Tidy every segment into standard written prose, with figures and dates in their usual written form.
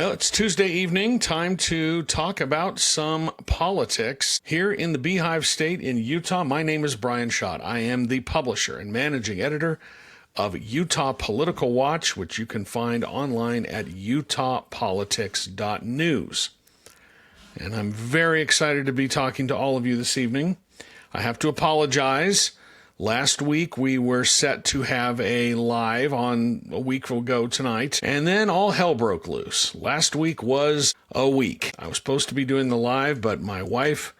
Well, it's Tuesday evening, time to talk about some politics here in the Beehive State in Utah. My name is Bryan. I am the publisher and managing editor of Utah Political Watch, which you can find online at utahpolitics.news. And I'm very excited to be talking to all of you this evening. I have to apologize. Last week, we were set to have a live on a week ago tonight, and then all hell broke loose. Last week was a week. I was supposed to be doing the live, but my wife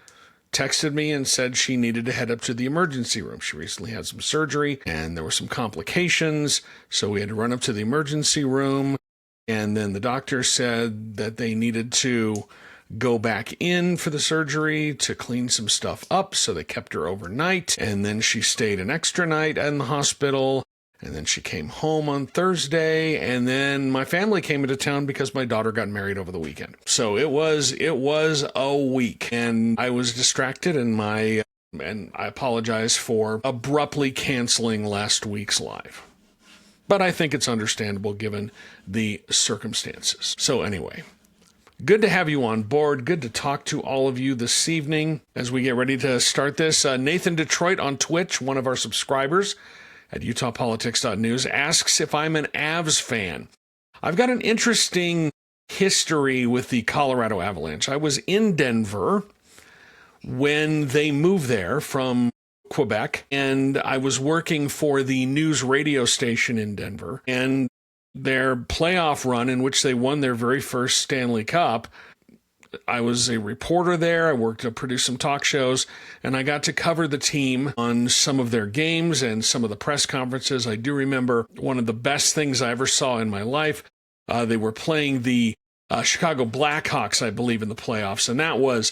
texted me and said she needed to head up to the emergency room. She recently had some surgery, and there were some complications, so we had to run up to the emergency room, and then the doctor said that they needed to go back in for the surgery to clean some stuff up, so they kept her overnight, and then she stayed an extra night in the hospital, and then she came home on Thursday, and then my family came into town because my daughter got married over the weekend. So it was a week, and I was distracted, and I apologize for abruptly canceling last week's live. But I think it's understandable given the circumstances. So anyway, good to have you on board. Good to talk to all of you this evening as we get ready to start this. Nathan Detroit on Twitch, one of our subscribers at utahpolitics.news, asks if I'm an Avs fan. I've got an interesting history with the Colorado Avalanche. I was in Denver when they moved there from Quebec, and I was working for the news radio station in Denver, and their playoff run in which they won their very first Stanley Cup, I was a reporter there. I worked to produce some talk shows, and I got to cover the team on some of their games and some of the press conferences. I do remember one of the best things I ever saw in my life. They were playing the Chicago Blackhawks, I believe, in the playoffs, and that was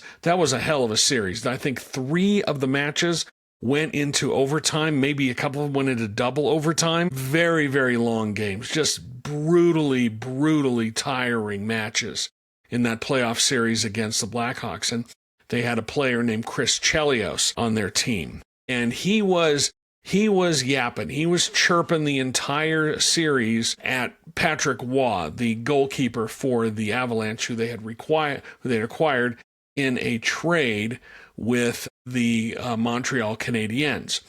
a hell of a series. I think 3 of the matches went into overtime. Maybe a couple of them went into double overtime. Very, very long games. Just brutally tiring matches in that playoff series against the Blackhawks. And they had a player named Chris Chelios on their team. And he was yapping. He was chirping the entire series at Patrick Waugh, the goalkeeper for the Avalanche, who they had acquired in a trade with the Montreal Canadiens.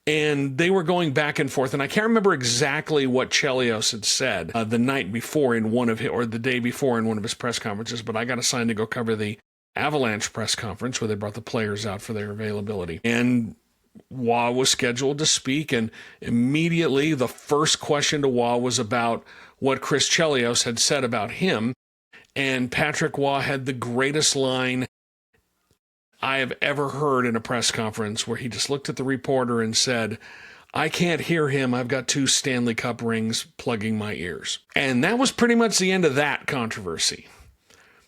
And they were going back and forth, and I can't remember exactly what Chelios had said the night before the day before in one of his press conferences, but I got assigned to go cover the Avalanche press conference where they brought the players out for their availability. And Waugh was scheduled to speak, and immediately the first question to Waugh was about what Chris Chelios had said about him, and Patrick Waugh had the greatest line I have ever heard in a press conference, where he just looked at the reporter and said, "I can't hear him. I've got 2 Stanley Cup rings plugging my ears." And that was pretty much the end of that controversy.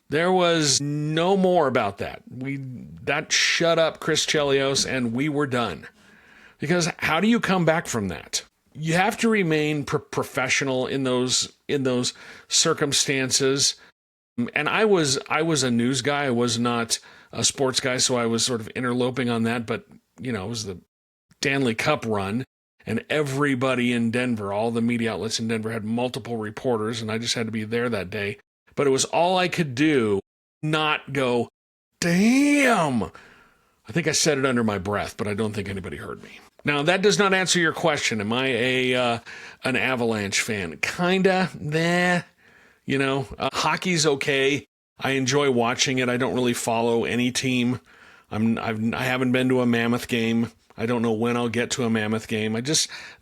There was no more about that. That shut up Chris Chelios, and we were done. Because how do you come back from that? You have to remain professional in those circumstances. And I was a news guy. I was not a sports guy, so I was sort of interloping on that. But, it was the Stanley Cup run, and everybody in Denver, all the media outlets in Denver had multiple reporters, and I just had to be there that day. But it was all I could do not go, damn. I think I said it under my breath, but I don't think anybody heard me. Now, that does not answer your question. Am I an Avalanche fan? Kinda. Nah. Hockey's okay. I enjoy watching it. I don't really follow any team. I haven't been to a Mammoth game. I don't know when I'll get to a Mammoth game.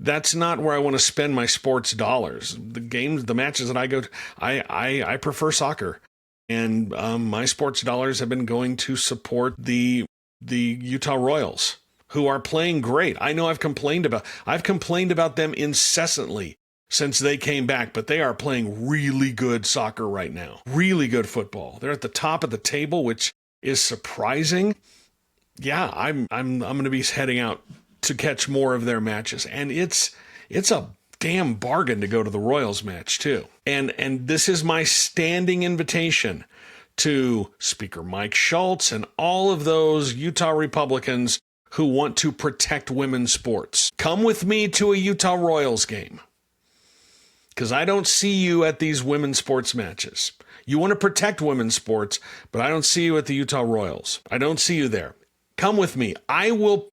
That's not where I want to spend my sports dollars. The matches that I go to, I prefer soccer. And my sports dollars have been going to support the Utah Royals, who are playing great. I know I've complained about them incessantly since they came back, but they are playing really good soccer right now. Really good football. They're at the top of the table, which is surprising. Yeah, I'm going to be heading out to catch more of their matches, and it's a damn bargain to go to the Royals match too. And this is my standing invitation to Speaker Mike Schultz and all of those Utah Republicans who want to protect women's sports. Come with me to a Utah Royals game, because I don't see you at these women's sports matches. You want to protect women's sports, but I don't see you at the Utah Royals. I don't see you there. Come with me. I will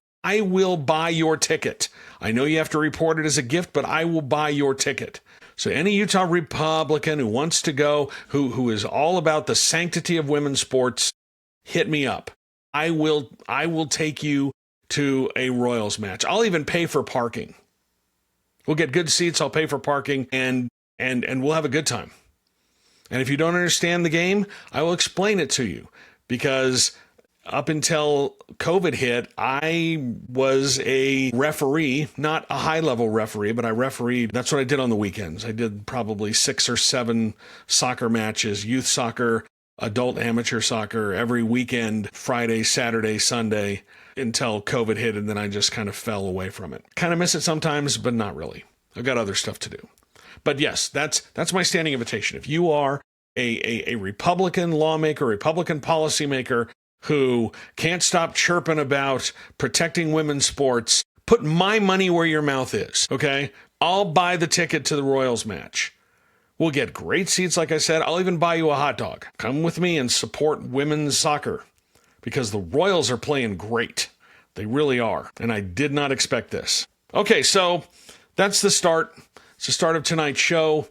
buy your ticket. I know you have to report it as a gift, but I will buy your ticket. So any Utah Republican who wants to go, who is all about the sanctity of women's sports, hit me up. I will take you to a Royals match. I'll even pay for parking. We'll get good seats. I'll pay for parking, and we'll have a good time. And if you don't understand the game, I will explain it to you, because up until COVID hit, I was a referee, not a high-level referee, but I refereed. That's what I did on the weekends. I did probably 6 or 7 soccer matches, youth soccer, adult amateur soccer, every weekend, Friday, Saturday, Sunday, until COVID hit, and then I just kind of fell away from it. Kind of miss it sometimes, but not really. I've got other stuff to do. But yes, that's my standing invitation. If you are a Republican lawmaker, Republican policymaker who can't stop chirping about protecting women's sports, put my money where your mouth is, okay? I'll buy the ticket to the Royals match. We'll get great seats, like I said. I'll even buy you a hot dog. Come with me and support women's soccer, because the Royals are playing great. They really are, and I did not expect this. Okay, so that's the start. It's the start of tonight's show.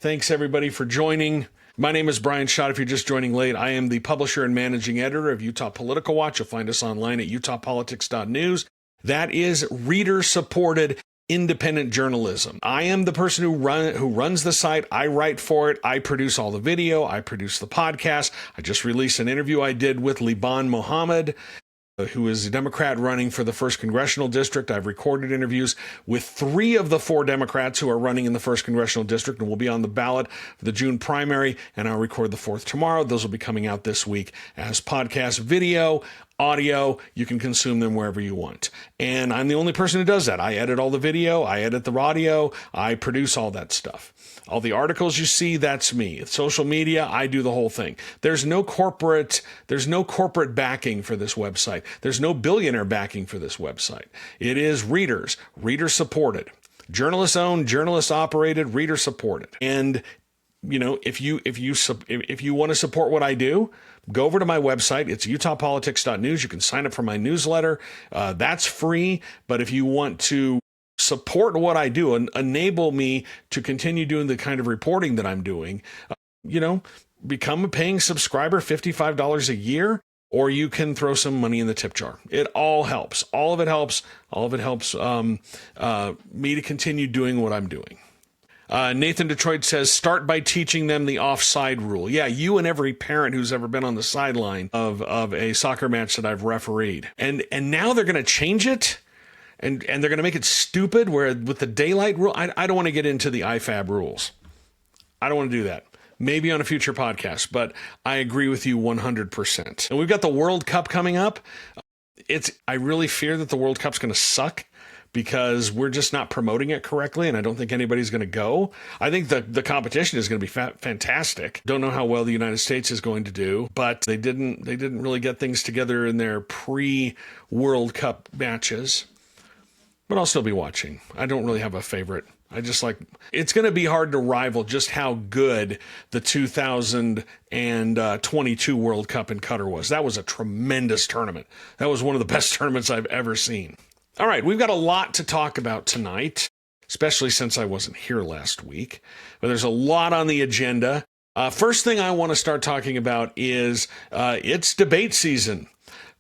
Thanks, everybody, for joining. My name is Bryan Schott. If you're just joining late, I am the publisher and managing editor of Utah Political Watch. You'll find us online at utahpolitics.news. That is reader-supported independent journalism. I am the person who runs the site. I write for it. I produce all the video. I produce the podcast. I just released an interview I did with Liban Mohammed, who is a Democrat running for the 1st Congressional District. I've recorded interviews with 3 of the 4 Democrats who are running in the 1st Congressional District and will be on the ballot for the June primary, and I'll record the 4th tomorrow. Those will be coming out this week as podcast video, audio. You can consume them wherever you want. And I'm the only person who does that. I edit all the video, I edit the audio, I produce all that stuff. All the articles you see, that's me. Social media, I do the whole thing. There's no corporate backing for this website. There's no billionaire backing for this website. It is reader supported. Journalists owned, journalists operated, reader supported. And you know, if you want to support what I do, go over to my website. It's utahpolitics.news. You can sign up for my newsletter. That's free. But if you want to support what I do and enable me to continue doing the kind of reporting that I'm doing, become a paying subscriber, $55 a year, or you can throw some money in the tip jar. It all helps. All of it helps. All of it helps me to continue doing what I'm doing. Nathan Detroit says, start by teaching them the offside rule. Yeah, you and every parent who's ever been on the sideline of a soccer match that I've refereed. And now they're going to change it, and they're going to make it stupid, where with the daylight rule, I don't want to get into the IFAB rules. I don't want to do that. Maybe on a future podcast, but I agree with you 100%. And we've got the World Cup coming up. I really fear that the World Cup's going to suck, because we're just not promoting it correctly, and I don't think anybody's going to go. I think the competition is going to be fantastic. Don't know how well the United States is going to do, but they didn't really get things together in their pre-World Cup matches. But I'll still be watching. I don't really have a favorite. It's going to be hard to rival just how good the 2022 World Cup in Qatar was. That was a tremendous tournament. That was one of the best tournaments I've ever seen. All right, we've got a lot to talk about tonight, especially since I wasn't here last week. But there's a lot on the agenda. First thing I want to start talking about is it's debate season.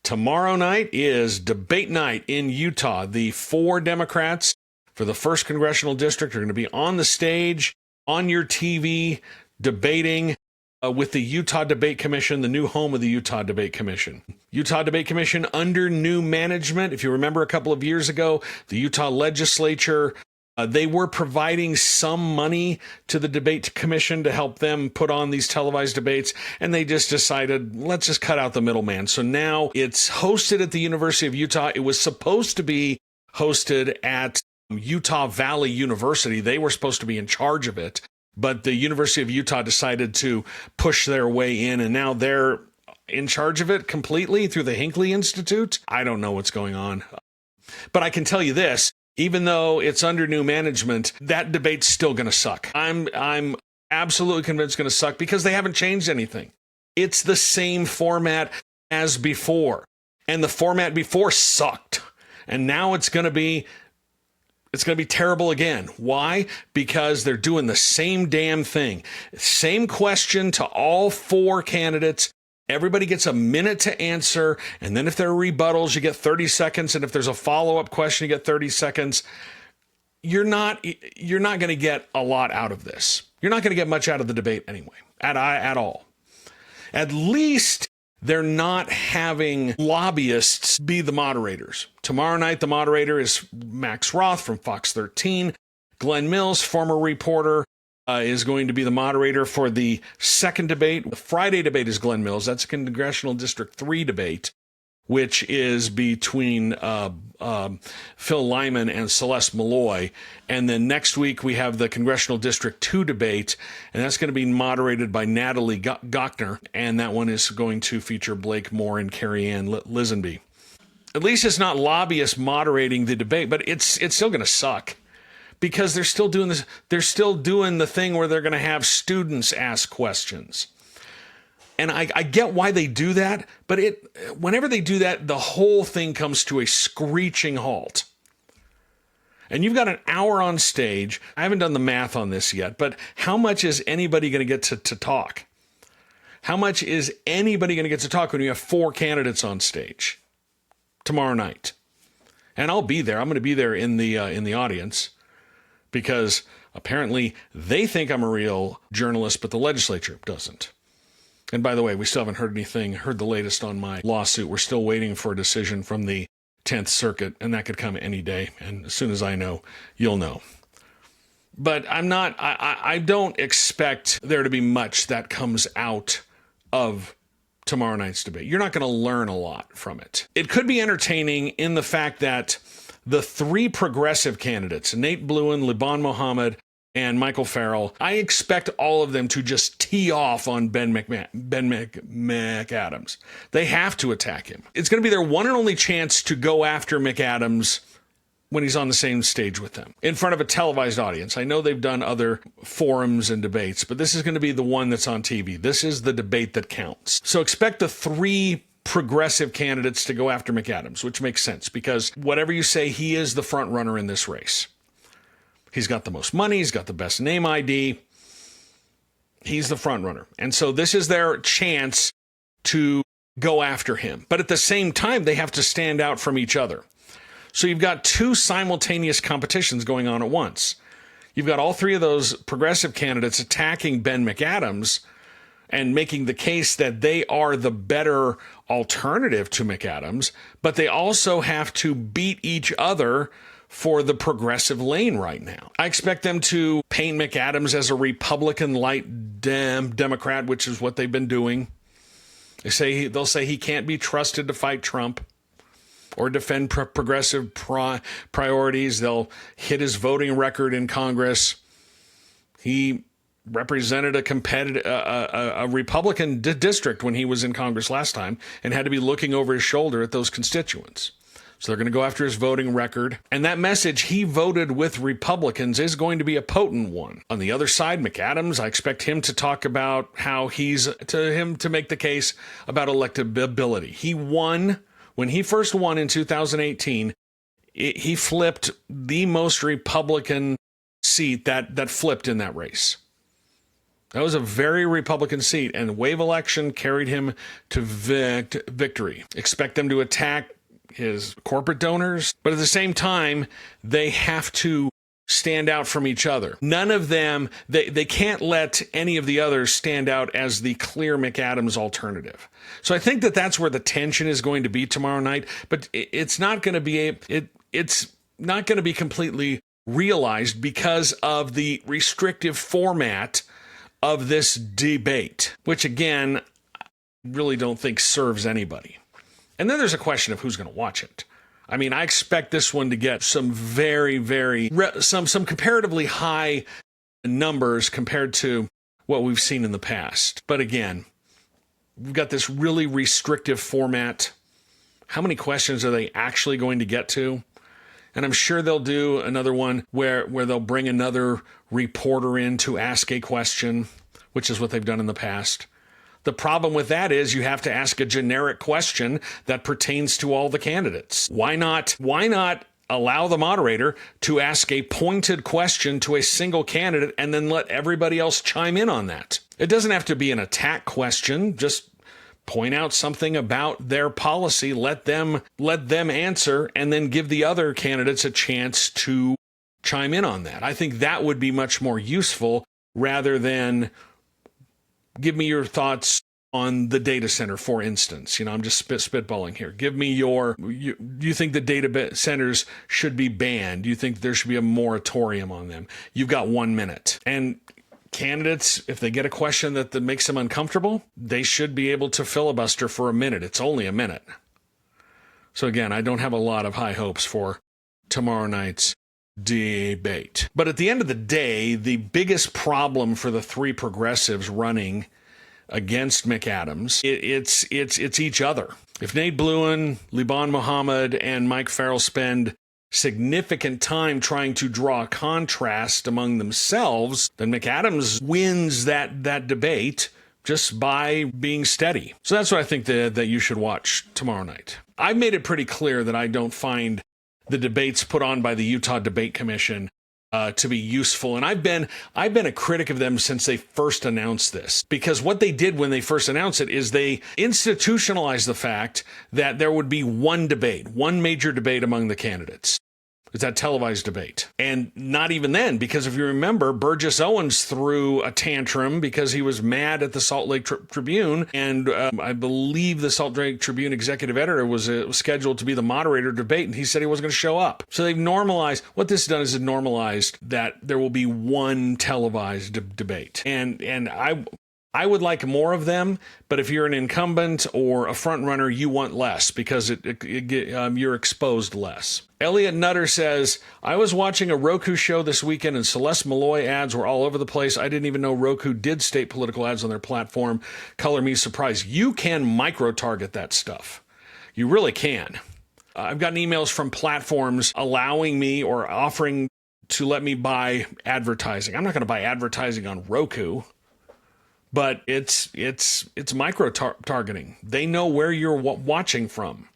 Tomorrow night is debate night in Utah. The 4 Democrats for the 1st Congressional District are going to be on the stage, on your TV, debating with the Utah Debate Commission, the new home of the Utah Debate Commission. Utah Debate Commission under new management. If you remember a couple of years ago, the Utah legislature, they were providing some money to the Debate Commission to help them put on these televised debates, and they just decided, let's just cut out the middleman. So now it's hosted at the University of Utah. It was supposed to be hosted at Utah Valley University. They were supposed to be in charge of it, but the University of Utah decided to push their way in, and now they're in charge of it completely through the Hinckley Institute. I don't know what's going on. But I can tell you this, even though it's under new management, that debate's still going to suck. I'm absolutely convinced it's going to suck because they haven't changed anything. It's the same format as before. And the format before sucked. And now it's going to be terrible again. Why? Because they're doing the same damn thing. Same question to all four candidates. Everybody gets a minute to answer. And then if there are rebuttals, you get 30 seconds. And if there's a follow-up question, you get 30 seconds. You're not going to get a lot out of this. You're not going to get much out of the debate anyway, at all. At least they're not having lobbyists be the moderators. Tomorrow night, the moderator is Max Roth from Fox 13. Glenn Mills, former reporter, is going to be the moderator for the second debate. The Friday debate is Glenn Mills. That's a Congressional District 3 debate, which is between Phil Lyman and Celeste Malloy. And then next week, we have the Congressional District 2 debate, and that's going to be moderated by Natalie Gochner, and that one is going to feature Blake Moore and Karianne Lisonbee. At least it's not lobbyists moderating the debate, but it's still going to suck because they're still doing this. They're still doing the thing where they're going to have students ask questions. And I get why they do that, but whenever they do that, the whole thing comes to a screeching halt. And you've got an hour on stage. I haven't done the math on this yet, but how much is anybody going to get to talk? How much is anybody going to get to talk when you have four candidates on stage tomorrow night? And I'll be there. I'm going to be there in the audience because apparently they think I'm a real journalist, but the legislature doesn't. And by the way, we still haven't heard the latest on my lawsuit. We're still waiting for a decision from the 10th Circuit, and that could come any day. And as soon as I know, you'll know. But I don't expect there to be much that comes out of tomorrow night's debate. You're not going to learn a lot from it. It could be entertaining in the fact that the three progressive candidates, Nate Bluein, Liban Mohammed, and Michael Farrell, I expect all of them to just tee off on Ben McAdams. They have to attack him. It's going to be their one and only chance to go after McAdams when he's on the same stage with them, in front of a televised audience. I know they've done other forums and debates, but this is going to be the one that's on TV. This is the debate that counts. So expect the three progressive candidates to go after McAdams, which makes sense because whatever you say, he is the front runner in this race. He's got the most money. He's got the best name ID. He's the front runner. And so this is their chance to go after him. But at the same time, they have to stand out from each other. So you've got two simultaneous competitions going on at once. You've got all three of those progressive candidates attacking Ben McAdams and making the case that they are the better alternative to McAdams, but they also have to beat each other for the progressive lane right now. I expect them to paint McAdams as a Republican light Democrat, which is what they've been doing. They'll say he can't be trusted to fight Trump or defend progressive priorities. They'll hit his voting record in Congress. He represented a Republican district when he was in Congress last time and had to be looking over his shoulder at those constituents. So they're going to go after his voting record. And that message, he voted with Republicans, is going to be a potent one. On the other side, McAdams, I expect him to talk about how to make the case about electability. He won, when he first won in 2018, he flipped the most Republican seat that flipped in that race. That was a very Republican seat, and the wave election carried him to victory. Expect them to attack his corporate donors, but at the same time, they have to stand out from each other. None of them, they can't let any of the others stand out as the clear McAdams alternative. So I think that's where the tension is going to be tomorrow night, but it's not going to be it's not going to be completely realized because of the restrictive format of this debate, which again, I really don't think serves anybody. And then there's a question of who's going to watch it. I mean, I expect this one to get some some comparatively high numbers compared to what we've seen in the past. But again, we've got this really restrictive format. How many questions are they actually going to get to? And I'm sure they'll do another one where they'll bring another reporter in to ask a question, which is what they've done in the past. The problem with that is you have to ask a generic question that pertains to all the candidates. Why not allow the moderator to ask a pointed question to a single candidate and then let everybody else chime in on that? It doesn't have to be an attack question. Just point out something about their policy, let them answer, and then give the other candidates a chance to chime in on that. I think that would be much more useful rather than give me your thoughts on the data center, for instance. I'm just spitballing here. Give me do you think the data centers should be banned? Do you think there should be a moratorium on them? You've got 1 minute. And candidates, if they get a question that makes them uncomfortable, they should be able to filibuster for a minute. It's only a minute. So again, I don't have a lot of high hopes for tomorrow night's debate. But at the end of the day, the biggest problem for the three progressives running against McAdams, it's each other. If Nate Bluein, Liban Mohammed, and Mike Farrell spend significant time trying to draw a contrast among themselves, then McAdams wins that debate just by being steady. So that's what I think that you should watch tomorrow night. I've made it pretty clear that I don't find the debates put on by the Utah Debate Commission to be useful. And I've been a critic of them since they first announced this, because what they did when they first announced it is they institutionalized the fact that there would be one major debate among the candidates. It's that televised debate. And not even then, because if you remember, Burgess Owens threw a tantrum because he was mad at the Salt Lake Tribune. And I believe the Salt Lake Tribune executive editor was scheduled to be the moderator debate, and he said he wasn't going to show up. So they've normalized, what this has done is it normalized that there will be one televised debate. And I would like more of them, but if you're an incumbent or a front runner, you want less because you're exposed less. Elliot Nutter says, I was watching a Roku show this weekend and Celeste Malloy ads were all over the place. I didn't even know Roku did state political ads on their platform. Color me surprised. You can micro-target that stuff. You really can. I've gotten emails from platforms allowing me or offering to let me buy advertising. I'm not going to buy advertising on Roku. But it's micro targeting. They know where you're watching from.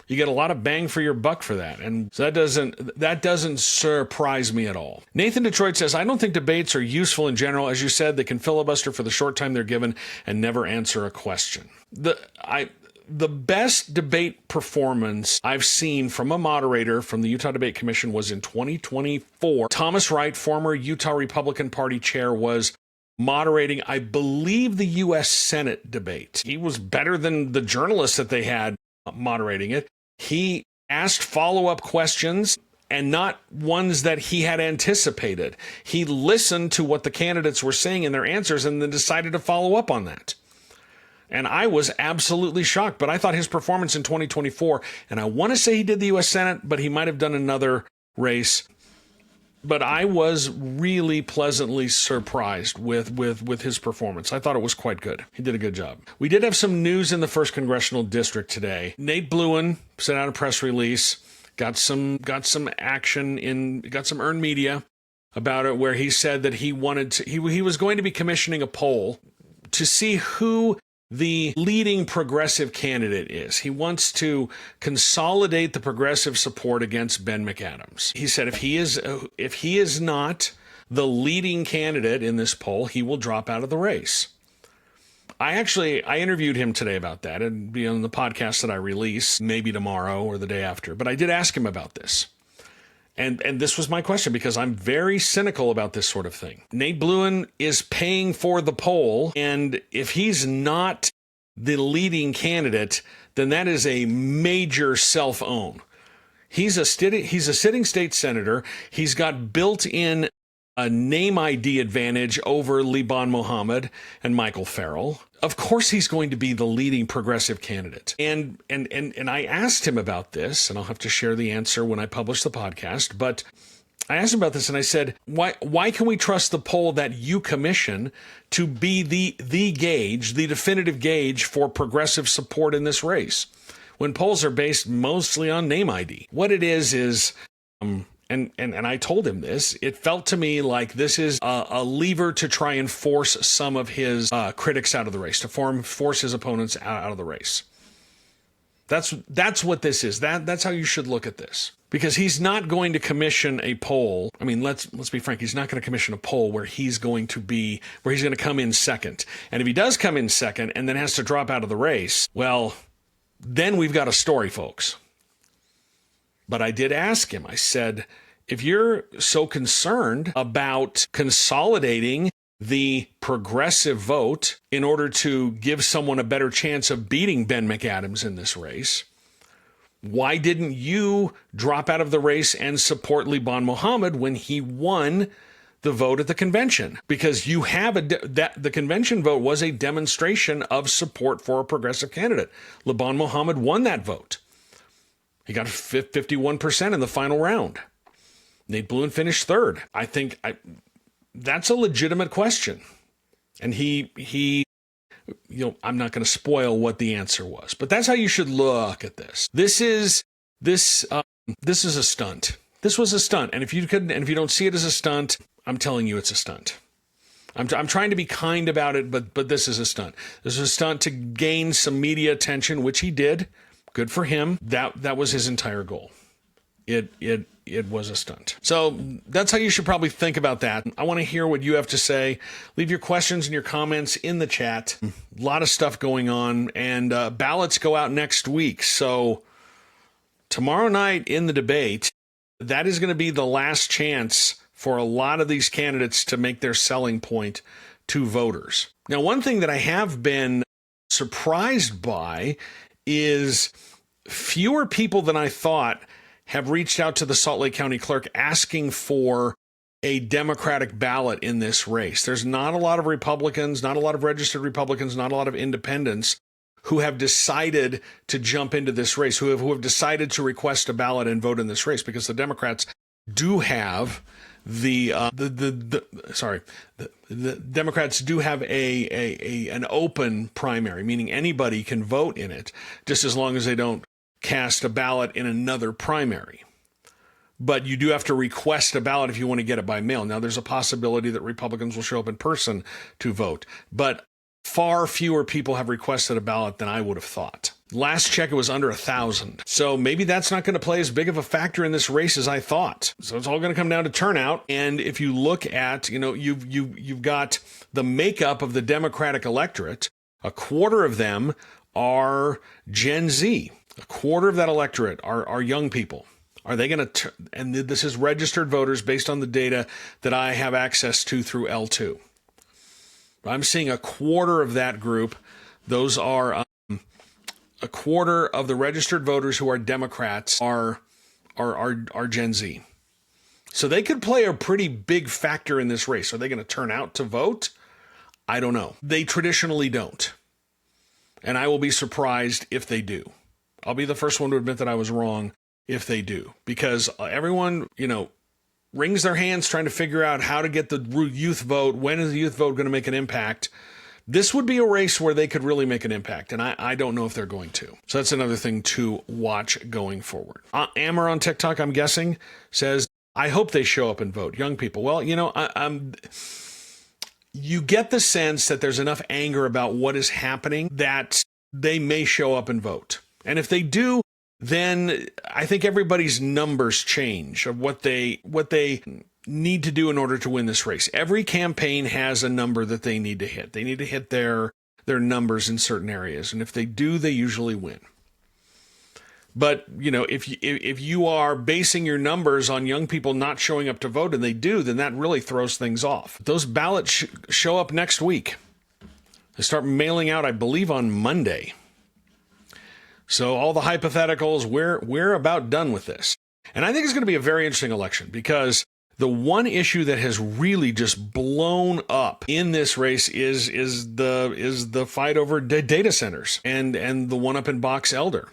You get a lot of bang for your buck for that, and so that doesn't surprise me at all. Nathan Detroit says, I don't think debates are useful in general. As you said, they can filibuster for the short time they're given and never answer a question. The best debate performance I've seen from a moderator from the Utah Debate Commission was in 2024. Thomas Wright, former Utah Republican Party chair, was moderating, I believe, the U.S. Senate debate. He was better than the journalists that they had moderating it. He asked follow-up questions and not ones that he had anticipated. He listened to what the candidates were saying in their answers and then decided to follow up on that. And I was absolutely shocked, but I thought his performance in 2024, and I want to say he did the U.S. Senate, but he might have done another race. But I was really pleasantly surprised with his performance. I thought it was quite good. He did a good job. We did have some news in the 1st Congressional District today. Nate Bluein sent out a press release, got some action got some earned media about it, where he said that he was going to be commissioning a poll to see who the leading progressive candidate is. He wants to consolidate the progressive support against Ben McAdams. He said if he is not the leading candidate in this poll, he will drop out of the race. I interviewed him today about that. It'd be on the podcast that I release maybe tomorrow or the day after. But I did ask him about this. And this was my question, because I'm very cynical about this sort of thing. Nate Bluein is paying for the poll, and if he's not the leading candidate, then that is a major self-own. He's a sitting state senator. He's got built-in a name ID advantage over Liban Mohammed and Michael Farrell. Of course he's going to be the leading progressive candidate. And I asked him about this, and I'll have to share the answer when I publish the podcast, but I asked him about this and I said, why can we trust the poll that you commission to be the gauge, the definitive gauge for progressive support in this race, when polls are based mostly on name ID? What it is And I told him this. It felt to me like this is a lever to try and force some of his critics out of the race, to force his opponents out of the race. That's what this is. That's how you should look at this. Because he's not going to commission a poll. I mean, let's be frank. He's not going to commission a poll where he's going to come in second. And if he does come in second and then has to drop out of the race, well, then we've got a story, folks. But I did ask him. I said, if you're so concerned about consolidating the progressive vote in order to give someone a better chance of beating Ben McAdams in this race, why didn't you drop out of the race and support Liban Mohammed when he won the vote at the convention? Because you have the convention vote was a demonstration of support for a progressive candidate. Liban Mohammed won that vote. He got 51% in the final round. Nate Bluein finished third. I think that's a legitimate question. And I'm not going to spoil what the answer was, but that's how you should look at this. This is a stunt. This was a stunt. And if you don't see it as a stunt, I'm telling you it's a stunt. I'm trying to be kind about it, but this is a stunt. This is a stunt to gain some media attention, which he did. Good for him. That was his entire goal. It was a stunt. So that's how you should probably think about that. I want to hear what you have to say. Leave your questions and your comments in the chat. A lot of stuff going on, and ballots go out next week. So tomorrow night in the debate, that is going to be the last chance for a lot of these candidates to make their selling point to voters. Now, one thing that I have been surprised by is fewer people than I thought have reached out to the Salt Lake County clerk asking for a Democratic ballot in this race. There's not a lot of Republicans, not a lot of registered Republicans, not a lot of independents who have decided to jump into this race, who have decided to request a ballot and vote in this race, because the Democrats do have the Democrats do have an open primary, meaning anybody can vote in it, just as long as they don't cast a ballot in another primary. But you do have to request a ballot if you want to get it by mail. Now, there's a possibility that Republicans will show up in person to vote, but far fewer people have requested a ballot than I would have thought. Last check, it was under 1,000. So maybe that's not going to play as big of a factor in this race as I thought. So it's all going to come down to turnout. And if you look at, you've got the makeup of the Democratic electorate, a quarter of them are Gen Z. A quarter of that electorate are young people. Are they going to, and this is registered voters based on the data that I have access to through L2. I'm seeing a quarter of that group. Those are a quarter of the registered voters who are Democrats are Gen Z. So they could play a pretty big factor in this race. Are they going to turn out to vote? I don't know. They traditionally don't. And I will be surprised if they do. I'll be the first one to admit that I was wrong if they do, because everyone, wrings their hands trying to figure out how to get the youth vote. When is the youth vote going to make an impact? This would be a race where they could really make an impact, and I don't know if they're going to. So that's another thing to watch going forward. Amber on TikTok, I'm guessing, says, I hope they show up and vote. Young people. Well, you get the sense that there's enough anger about what is happening that they may show up and vote. And if they do, then I think everybody's numbers change of what they need to do in order to win this race. Every campaign has a number that they need to hit. They need to hit their numbers in certain areas. And if they do, they usually win. But, if you are basing your numbers on young people not showing up to vote, and they do, then that really throws things off. Those ballots show up next week. They start mailing out, I believe, on Monday. So all the hypotheticals, we're about done with this. And I think it's going to be a very interesting election, because the one issue that has really just blown up in this race is the fight over data centers and the one up in Box Elder.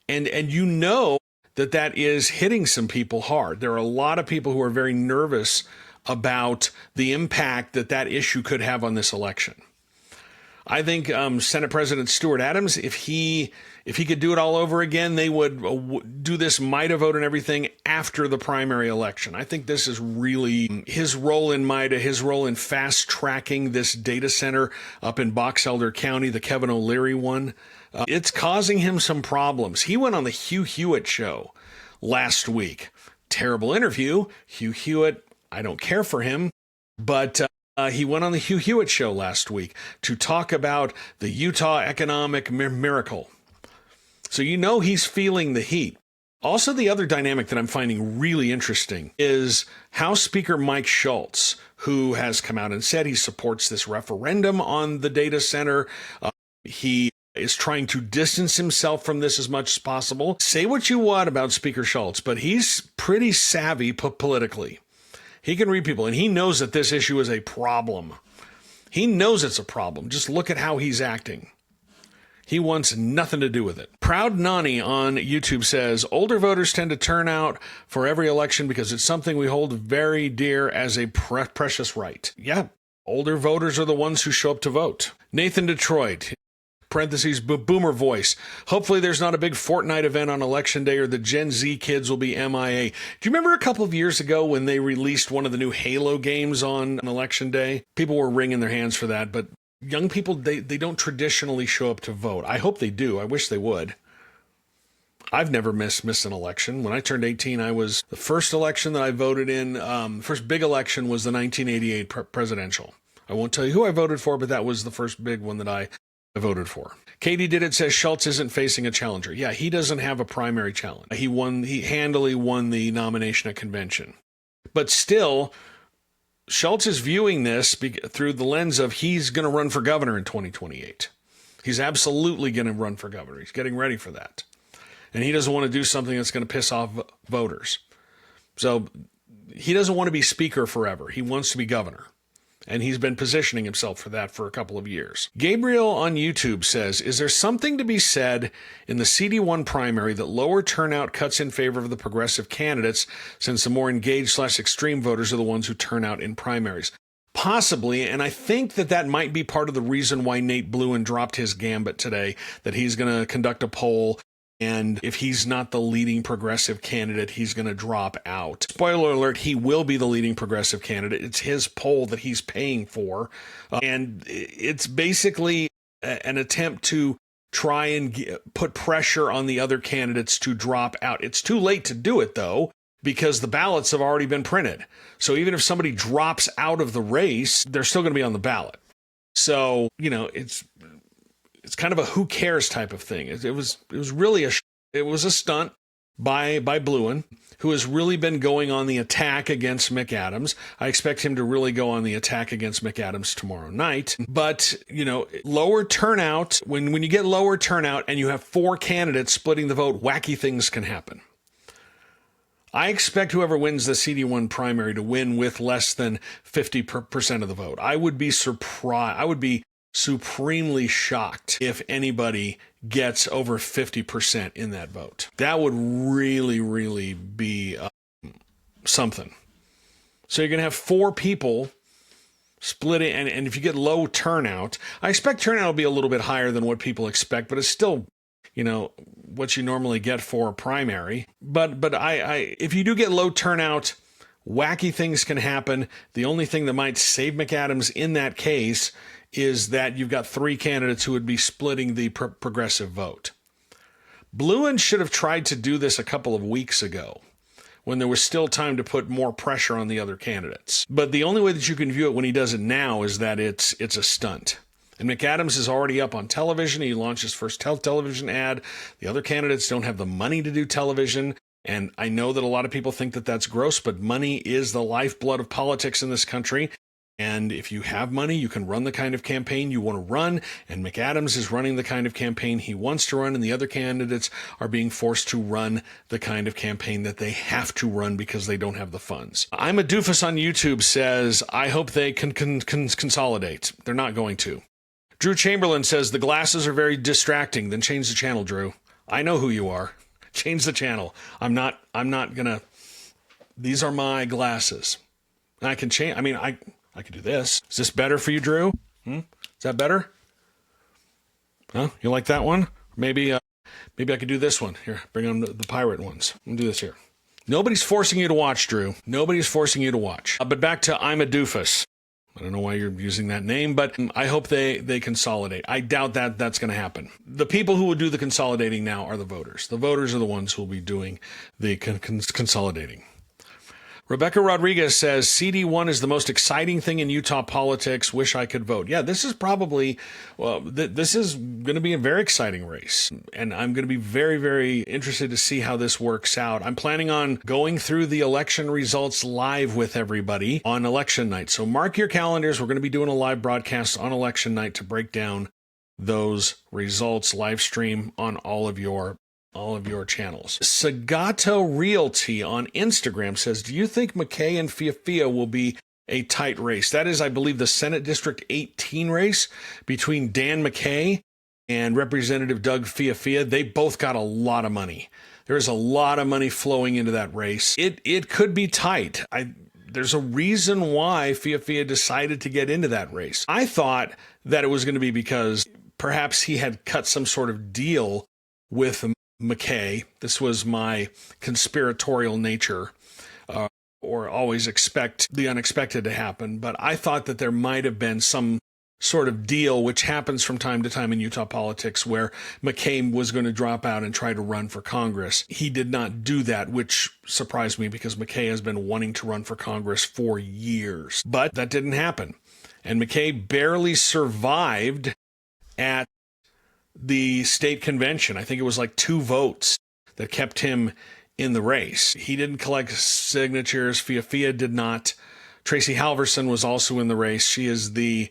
And that is hitting some people hard. There are a lot of people who are very nervous about the impact that issue could have on this election. I think Senate President Stuart Adams, if he could do it all over again, they would do this MIDA vote and everything after the primary election. I think this is really his role in MIDA, his role in fast tracking this data center up in Box Elder County, the Kevin O'Leary one. It's causing him some problems. He went on the Hugh Hewitt show last week. Terrible interview. Hugh Hewitt, I don't care for him, but he went on the Hugh Hewitt show last week to talk about the Utah economic miracle. So you know he's feeling the heat. Also, the other dynamic that I'm finding really interesting is House Speaker Mike Schultz, who has come out and said he supports this referendum on the data center. He is trying to distance himself from this as much as possible. Say what you want about Speaker Schultz, but he's pretty savvy politically. He can read people, and he knows that this issue is a problem. He knows it's a problem. Just look at how he's acting. He wants nothing to do with it. Proud Nani on YouTube says, older voters tend to turn out for every election because it's something we hold very dear as a precious right. Yeah, older voters are the ones who show up to vote. Nathan Detroit, parentheses, boomer voice. Hopefully there's not a big Fortnite event on election day or the Gen Z kids will be MIA. Do you remember a couple of years ago when they released one of the new Halo games on election day? People were wringing their hands for that, but young people, they don't traditionally show up to vote. I hope they do. I wish they would. I've never missed an election. When I turned 18, I was the first election that I voted in. The first big election was the 1988 presidential. I won't tell you who I voted for, but that was the first big one that I voted for. Katie Did It says Schultz isn't facing a challenger. Yeah, he doesn't have a primary challenge. He handily won the nomination at convention. But still, Schultz is viewing this through the lens of he's going to run for governor in 2028. He's absolutely going to run for governor. He's getting ready for that. And he doesn't want to do something that's going to piss off voters. So he doesn't want to be speaker forever. He wants to be governor. And he's been positioning himself for that for a couple of years. Gabriel on YouTube says, is there something to be said in the CD1 primary that lower turnout cuts in favor of the progressive candidates since the more engaged/extreme voters are the ones who turn out in primaries? Possibly, and I think that might be part of the reason why Nate Bluein dropped his gambit today, that he's going to conduct a poll, and if he's not the leading progressive candidate, he's going to drop out. Spoiler alert, he will be the leading progressive candidate. It's his poll that he's paying for. And it's basically an attempt to try and put pressure on the other candidates to drop out. It's too late to do it, though, because the ballots have already been printed. So even if somebody drops out of the race, they're still going to be on the ballot. So, you know, it's kind of a who cares type of thing. It was really a stunt by Blouin, who has really been going on the attack against McAdams. I expect him to really go on the attack against McAdams tomorrow night. But, you know, lower turnout, when you get lower turnout and you have 4 candidates splitting the vote, wacky things can happen. I expect whoever wins the CD1 primary to win with less than 50% of the vote. I would be surprised. I would be supremely shocked if anybody gets over 50% in that vote. That would really, really be something. So you're going to have 4 people splitting, and if you get low turnout, I expect turnout will be a little bit higher than what people expect, but it's still, you know, what you normally get for a primary. But if you do get low turnout, wacky things can happen. The only thing that might save McAdams in that case is that you've got 3 candidates who would be splitting the progressive vote. Blouin should have tried to do this a couple of weeks ago when there was still time to put more pressure on the other candidates. But the only way that you can view it when he does it now is that it's a stunt. And McAdams is already up on television. He launched his first television ad. The other candidates don't have the money to do television. And I know that a lot of people think that that's gross, but money is the lifeblood of politics in this country. And if you have money, you can run the kind of campaign you want to run. And McAdams is running the kind of campaign he wants to run. And the other candidates are being forced to run the kind of campaign that they have to run because they don't have the funds. I'm a doofus on YouTube says, I hope they can consolidate. They're not going to. Drew Chamberlain says, the glasses are very distracting. Then change the channel, Drew. I know who you are. Change the channel. I'm not gonna, these are my glasses. And I can change, I could do this. Is this better for you, Drew? Is that better? Huh? You like that one? Maybe maybe I could do this one. Here, bring on the pirate ones. I'm gonna do this here. Nobody's forcing you to watch, Drew. Nobody's forcing you to watch. But back to I'm a Doofus. I don't know why you're using that name, but I hope they consolidate. I doubt that that's going to happen. The people who will do the consolidating now are the voters. The voters are the ones who will be doing the consolidating. Rebecca Rodriguez says, CD1 is the most exciting thing in Utah politics. Wish I could vote. Yeah, this is probably, this is going to be a very exciting race. And I'm going to be very, very interested to see how this works out. I'm planning on going through the election results live with everybody on election night. So mark your calendars. We're going to be doing a live broadcast on election night to break down those results, live stream on all of your channels. Sagato Realty on Instagram says, do you think McKay and Fiafia will be a tight race? That is, I believe, the Senate District 18 race between Dan McKay and Representative Doug Fiafia. They both got a lot of money. There's a lot of money flowing into that race. It could be tight. There's a reason why Fiafia decided to get into that race. I thought that it was going to be because perhaps he had cut some sort of deal with McKay. This was my conspiratorial nature, or always expect the unexpected to happen. But I thought that there might have been some sort of deal, which happens from time to time in Utah politics, where McKay was going to drop out and try to run for Congress. He did not do that, which surprised me because McKay has been wanting to run for Congress for years. But that didn't happen. And McKay barely survived at the state convention. I think it was like 2 votes that kept him in the race. He didn't collect signatures. Fiafia did not. Tracy Halverson was also in the race. She is a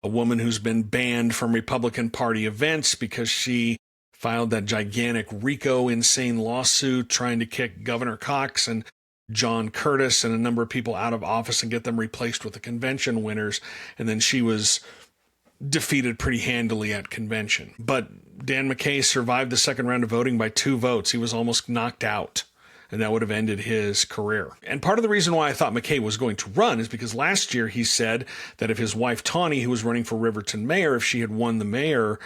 woman who's been banned from Republican Party events because she filed that gigantic RICO insane lawsuit trying to kick Governor Cox and John Curtis and a number of people out of office and get them replaced with the convention winners. And then she was defeated pretty handily at convention. But Dan McKay survived the second round of voting by 2 votes. He was almost knocked out, and that would have ended his career. And part of the reason why I thought McKay was going to run is because last year he said that if his wife Tawny, who was running for Riverton mayor, if she had won the mayor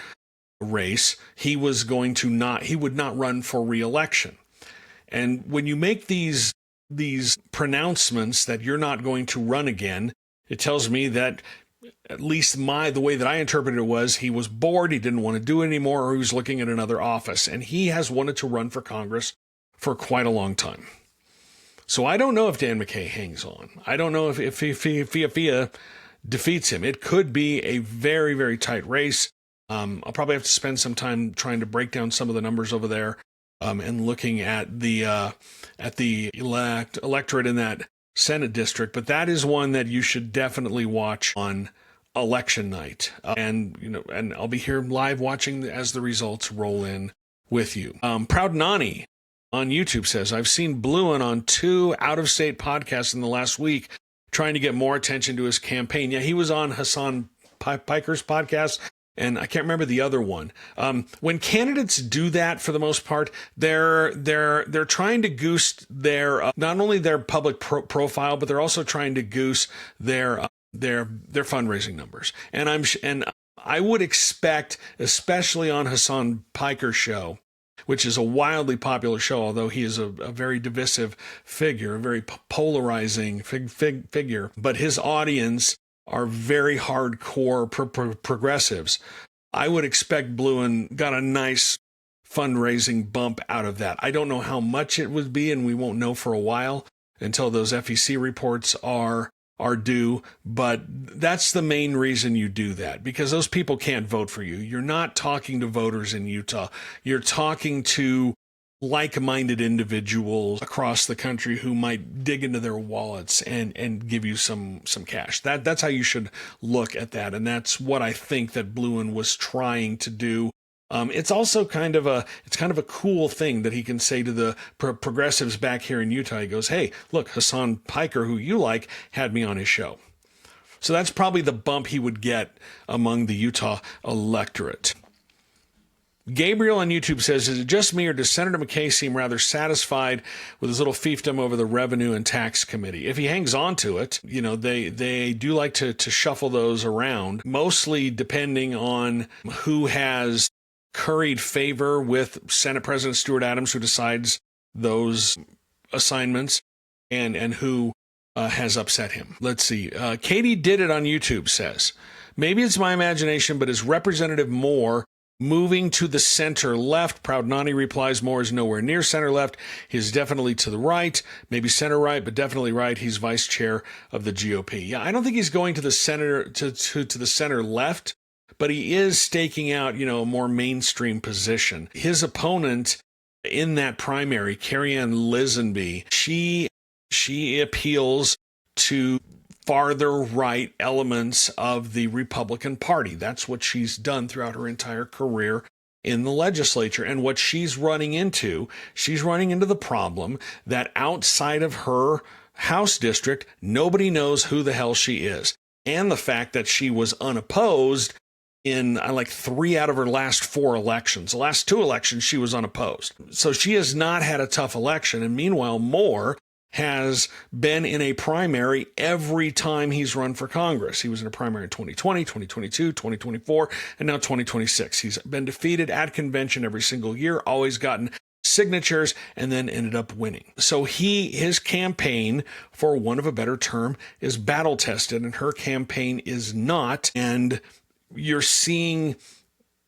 race, he would not run for re-election. And when you make these pronouncements that you're not going to run again, it tells me that at least the way that I interpreted it was he was bored, he didn't want to do it anymore, or he was looking at another office. And he has wanted to run for Congress for quite a long time. So I don't know if Dan McKay hangs on. I don't know if Fiafia defeats him. It could be a very, very tight race. I'll probably have to spend some time trying to break down some of the numbers over there and looking at the electorate in that Senate district. But that is one that you should definitely watch on election night. And I'll be here live watching as the results roll in with you. Proud Nani on YouTube says, I've seen Blouin on 2 out-of-state podcasts in the last week trying to get more attention to his campaign. Yeah, he was on Hassan Piker's podcast, and I can't remember the other one. When candidates do that, for the most part, they're trying to goose their not only their public profile, but they're also trying to goose their fundraising numbers. And I would expect, especially on Hassan Piker's show, which is a wildly popular show, although he is a very divisive figure, a very polarizing figure, but his audience are very hardcore progressives. I would expect Blouin got a nice fundraising bump out of that. I don't know how much it would be, and we won't know for a while until those FEC reports are due, but that's the main reason you do that, because those people can't vote for you. You're not talking to voters in Utah. You're talking to like-minded individuals across the country who might dig into their wallets and give you some cash. That's how you should look at that, and that's what I think that Blouin was trying to do. It's also kind of a cool thing that he can say to the progressives back here in Utah. He goes, hey, look, Hassan Piker, who you like, had me on his show. So that's probably the bump he would get among the Utah electorate. Gabriel on YouTube says, is it just me or does Senator McKay seem rather satisfied with his little fiefdom over the Revenue and Tax Committee? If he hangs on to it, they do like to shuffle those around, mostly depending on who has curried favor with Senate President Stuart Adams, who decides those assignments, and who has upset him. Let's see. Katie Did It on YouTube says, maybe it's my imagination, but is Representative Moore moving to the center left? Proud Nani replies, Moore is nowhere near center left. He's definitely to the right, maybe center right, but definitely right. He's vice chair of the GOP. Yeah, I don't think he's going to the center to the center left, but he is staking out, a more mainstream position. His opponent in that primary, Karianne Lisonbee, she appeals to farther right elements of the Republican Party. That's what she's done throughout her entire career in the legislature. And what she's running into the problem that outside of her House district, nobody knows who the hell she is. And the fact that she was unopposed in like 3 out of her last 4 elections. The last 2 elections, she was unopposed. So she has not had a tough election. And meanwhile, Moore has been in a primary every time he's run for Congress. He was in a primary in 2020, 2022, 2024, and now 2026. He's been defeated at convention every single year, always gotten signatures, and then ended up winning. So his campaign, for want of a better term, is battle tested, and her campaign is not. And you're seeing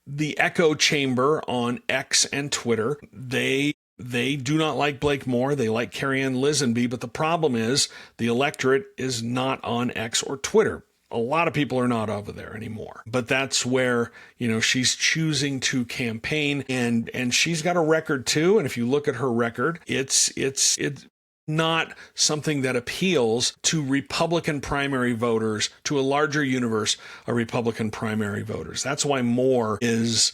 the echo chamber on X and Twitter. They do not like Blake Moore. They like Karianne Lisonbee, but the problem is the electorate is not on X or Twitter. A lot of people are not over there anymore. But that's where, she's choosing to campaign, and she's got a record too. And if you look at her record, it's not something that appeals to Republican primary voters, to a larger universe of Republican primary voters. That's why Moore is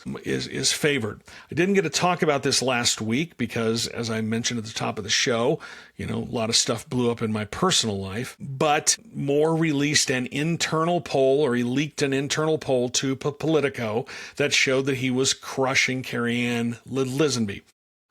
favored. I didn't get to talk about this last week because, as I mentioned at the top of the show, a lot of stuff blew up in my personal life. But Moore released an internal poll, or he leaked an internal poll to Politico that showed that he was crushing Karianne Lisonbee.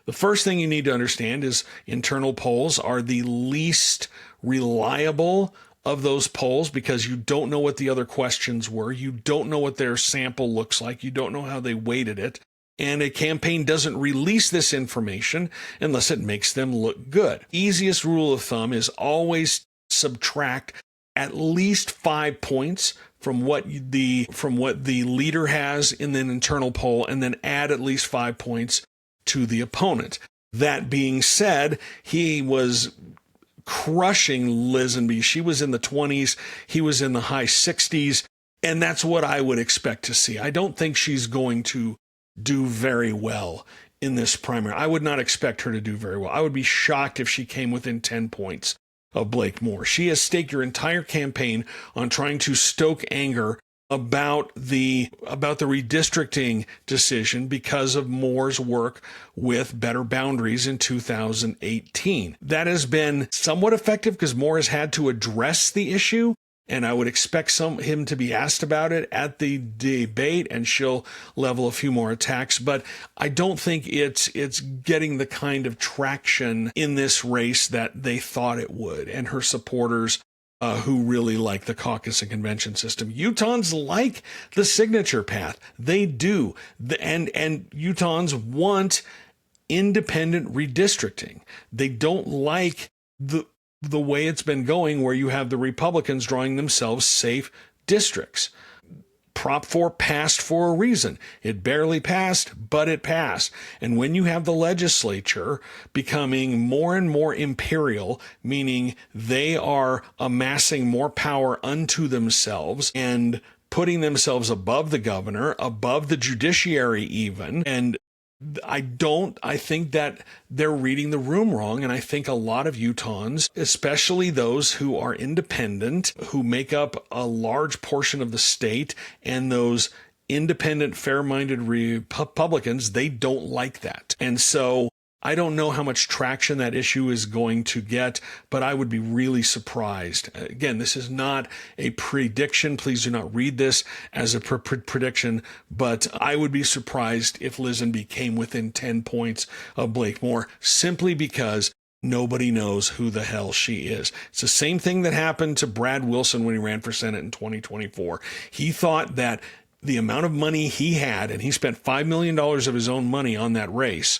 The first thing you need to understand is internal polls are the least reliable of those polls because you don't know what the other questions were. You don't know what their sample looks like. You don't know how they weighted it. And a campaign doesn't release this information unless it makes them look good. Easiest rule of thumb is always subtract at least 5 points from what the leader has in an internal poll, and then add at least 5 points to the opponent. That being said, he was crushing Lisonbee. She was in the 20s. He was in the high 60s. And that's what I would expect to see. I don't think she's going to do very well in this primary. I would not expect her to do very well. I would be shocked if she came within 10 points of Blake Moore. She has staked her entire campaign on trying to stoke anger about the redistricting decision because of Moore's work with Better Boundaries in 2018. That has been somewhat effective because Moore has had to address the issue, and I would expect him to be asked about it at the debate, and she'll level a few more attacks. But I don't think it's getting the kind of traction in this race that they thought it would, and her supporters who really like the caucus and convention system. Utahns like the signature path. They do. And Utahns want independent redistricting. They don't like the way it's been going, where you have the Republicans drawing themselves safe districts. Prop 4 passed for a reason. It barely passed, but it passed. And when you have the legislature becoming more and more imperial, meaning they are amassing more power unto themselves and putting themselves above the governor, above the judiciary even, and I think that they're reading the room wrong. And I think a lot of Utahns, especially those who are independent, who make up a large portion of the state, and those independent, fair-minded Republicans, they don't like that. And so I don't know how much traction that issue is going to get, but I would be really surprised. Again, this is not a prediction. Please do not read this as a prediction, but I would be surprised if Lisonbee came within 10 points of Blakemore, simply because nobody knows who the hell she is. It's the same thing that happened to Brad Wilson when he ran for Senate in 2024. He thought that the amount of money he had, and he spent $5 million of his own money on that race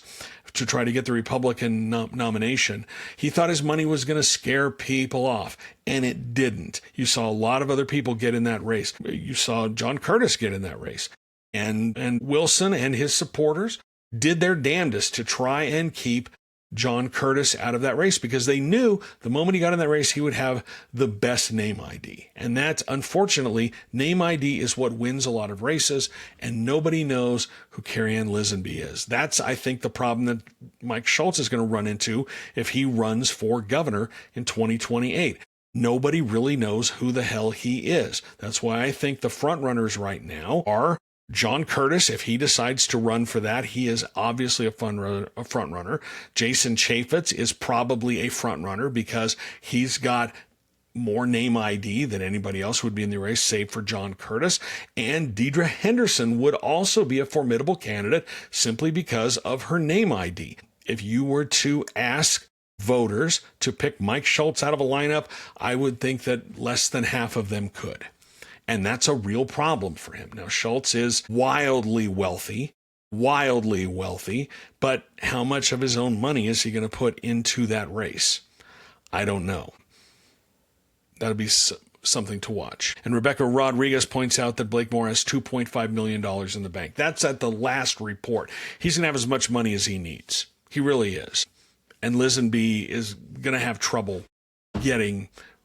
to try to get the Republican nomination. He thought his money was going to scare people off, and it didn't. You saw a lot of other people get in that race. You saw John Curtis get in that race. And Wilson and his supporters did their damnedest to try and keep John Curtis out of that race, because they knew the moment he got in that race, he would have the best name ID. And that's, unfortunately, name ID is what wins a lot of races, and nobody knows who Karianne Lisonbee is. That's, I think, the problem that Mike Schultz is going to run into if he runs for governor in 2028. Nobody really knows who the hell he is. That's why I think the front runners right now are John Curtis. If he decides to run for that, he is obviously a front runner. Jason Chaffetz is probably a front runner because he's got more name ID than anybody else would be in the race, save for John Curtis. And Deidre Henderson would also be a formidable candidate simply because of her name ID. If you were to ask voters to pick Mike Schultz out of a lineup, I would think that less than half of them could. And that's a real problem for him. Now, Schultz is wildly wealthy, but how much of his own money is he going to put into that race? I don't know. That'll be something to watch. And Rebecca Rodriguez points out that Blakemore has $2.5 million in the bank. That's at the last report. He's going to have as much money as he needs. He really is. And Lisonbee is going to have trouble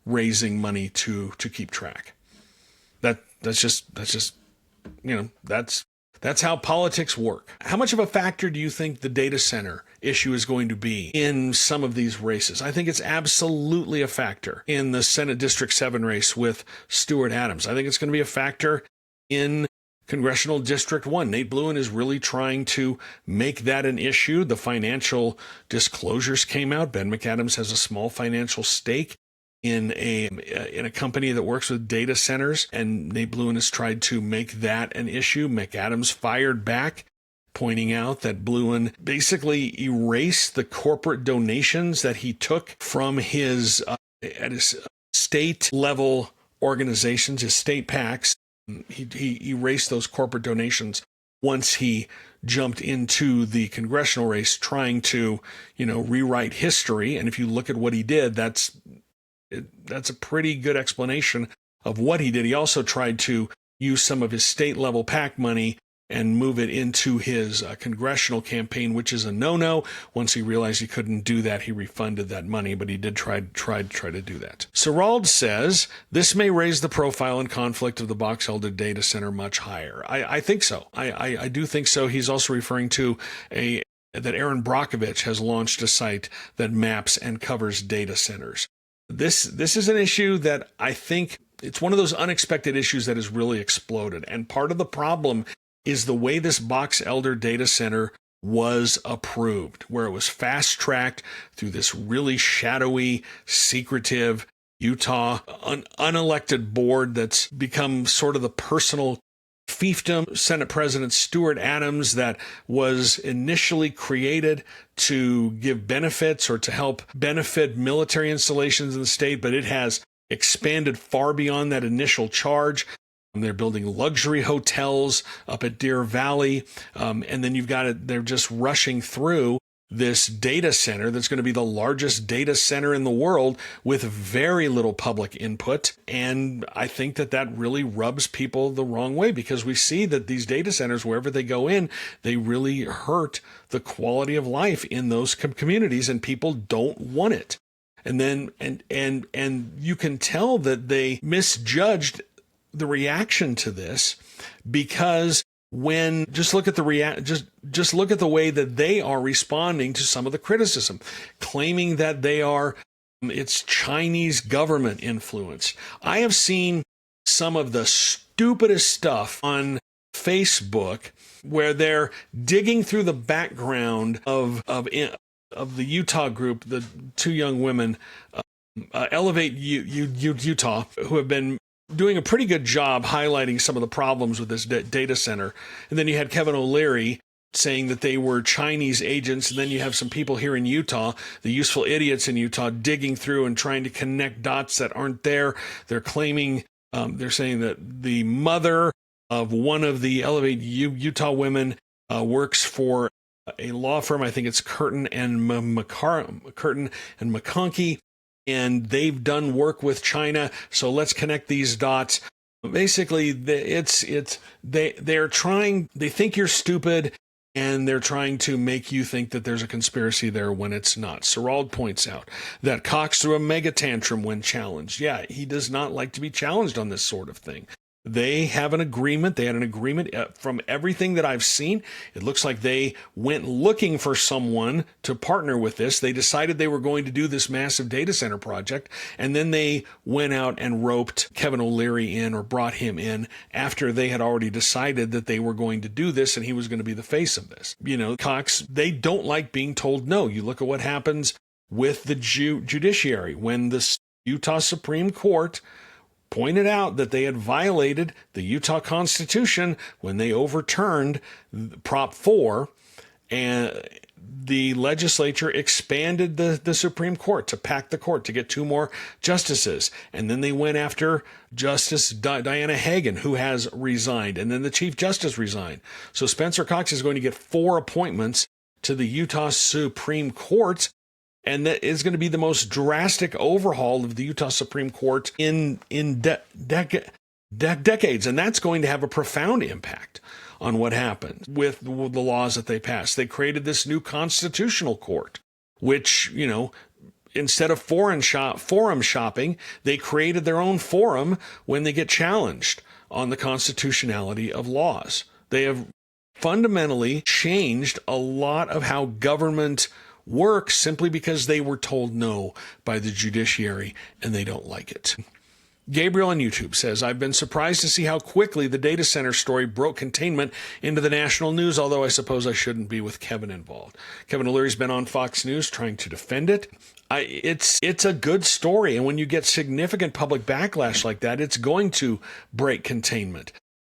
raising money to keep track. That's just that's how politics work. How much of a factor do you think the data center issue is going to be in some of these races? I think it's absolutely a factor in the Senate District 7 race with Stuart Adams. I think it's going to be a factor in Congressional District 1. Nate Bluein is really trying to make that an issue. The financial disclosures came out. Ben McAdams has a small financial stake in a company that works with data centers, and Nate Bluein has tried to make that an issue. McAdams fired back, pointing out that Blouin basically erased the corporate donations that he took from his at his state level organizations, his state PACs. He erased those corporate donations once he jumped into the congressional race, trying to rewrite history. And if you look at what he did, that's a pretty good explanation of what he did. He also tried to use some of his state level PAC money and move it into his congressional campaign, which is a no-no. Once he realized he couldn't do that, he refunded that money, but he did try to do that. Serald says this may raise the profile and conflict of the Box Elder data center much higher. I think so. I do think so. He's also referring to that Aaron Brockovich has launched a site that maps and covers data centers. This is an issue that I think it's one of those unexpected issues that has really exploded. And part of the problem is the way this Box Elder data center was approved, where it was fast-tracked through this really shadowy, secretive Utah unelected board that's become sort of the personal fiefdom. Senate President Stuart Adams, that was initially created to give benefits or to help benefit military installations in the state, but it has expanded far beyond that initial charge. They're building luxury hotels up at Deer Valley, and then they're just rushing through this data center that's going to be the largest data center in the world with very little public input. And I think that really rubs people the wrong way, because we see that these data centers, wherever they go in, they really hurt the quality of life in those communities, and people don't want it. And then and you can tell that they misjudged the reaction to this, because when just look at just look at the way that they are responding to some of the criticism, claiming that it's Chinese government influence. I have seen some of the stupidest stuff on Facebook where they're digging through the background of of the Utah group, the two young women, Elevate Utah, who have been doing a pretty good job highlighting some of the problems with this data center. And then you had Kevin O'Leary saying that they were Chinese agents. And then you have some people here in Utah, the useful idiots in Utah, digging through and trying to connect dots that aren't there. They're claiming, they're saying that the mother of one of the Elevate Utah women works for a law firm. I think it's Curtin and McConkie, and they've done work with China. So let's connect these dots. Basically, they're trying. They think you're stupid, and they're trying to make you think that there's a conspiracy there when it's not. Serald points out that Cox threw a mega tantrum when challenged. Yeah, he does not like to be challenged on this sort of thing. They have an agreement. They had an agreement from everything that I've seen. It looks like they went looking for someone to partner with this. They decided they were going to do this massive data center project, and then they went out and roped Kevin O'Leary in, or brought him in, after they had already decided that they were going to do this and he was going to be the face of this. You know, Cox, they don't like being told no. You look at what happens with the judiciary when the Utah Supreme Court pointed out that they had violated the Utah Constitution when they overturned Prop 4, and the legislature expanded the Supreme Court to pack the court to get 2 more justices. And then they went after Justice Diana Hagan, who has resigned, and then the Chief Justice resigned. So Spencer Cox is going to get 4 appointments to the Utah Supreme Court. And that is going to be the most drastic overhaul of the Utah Supreme Court in decades. And that's going to have a profound impact on what happens with the laws that they pass. They created this new constitutional court, which, you know, instead of forum shopping, they created their own forum when they get challenged on the constitutionality of laws. They have fundamentally changed a lot of how government works simply because they were told no by the judiciary and they don't like it. Gabriel on YouTube says, I've been surprised to see how quickly the data center story broke containment into the national news, although I suppose I shouldn't be with Kevin involved. Kevin O'Leary's been on Fox News trying to defend it. It's a good story, and when you get significant public backlash like that, it's going to break containment.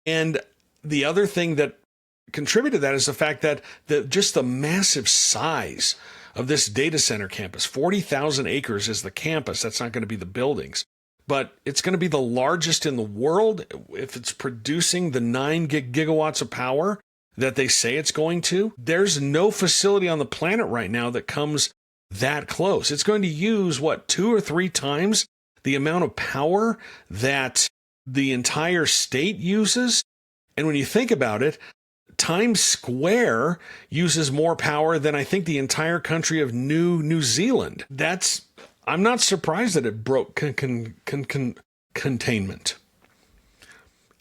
And the other thing that contributed to that is the fact that just the massive size of this data center campus. 40,000 acres is the campus. That's not going to be the buildings, but it's going to be the largest in the world if it's producing the 9 gigawatts of power that they say it's going to. There's no facility on the planet right now that comes that close. It's going to use, 2 or 3 times the amount of power that the entire state uses. And when you think about it, Times Square uses more power than I think the entire country of New Zealand. I'm not surprised that it broke containment.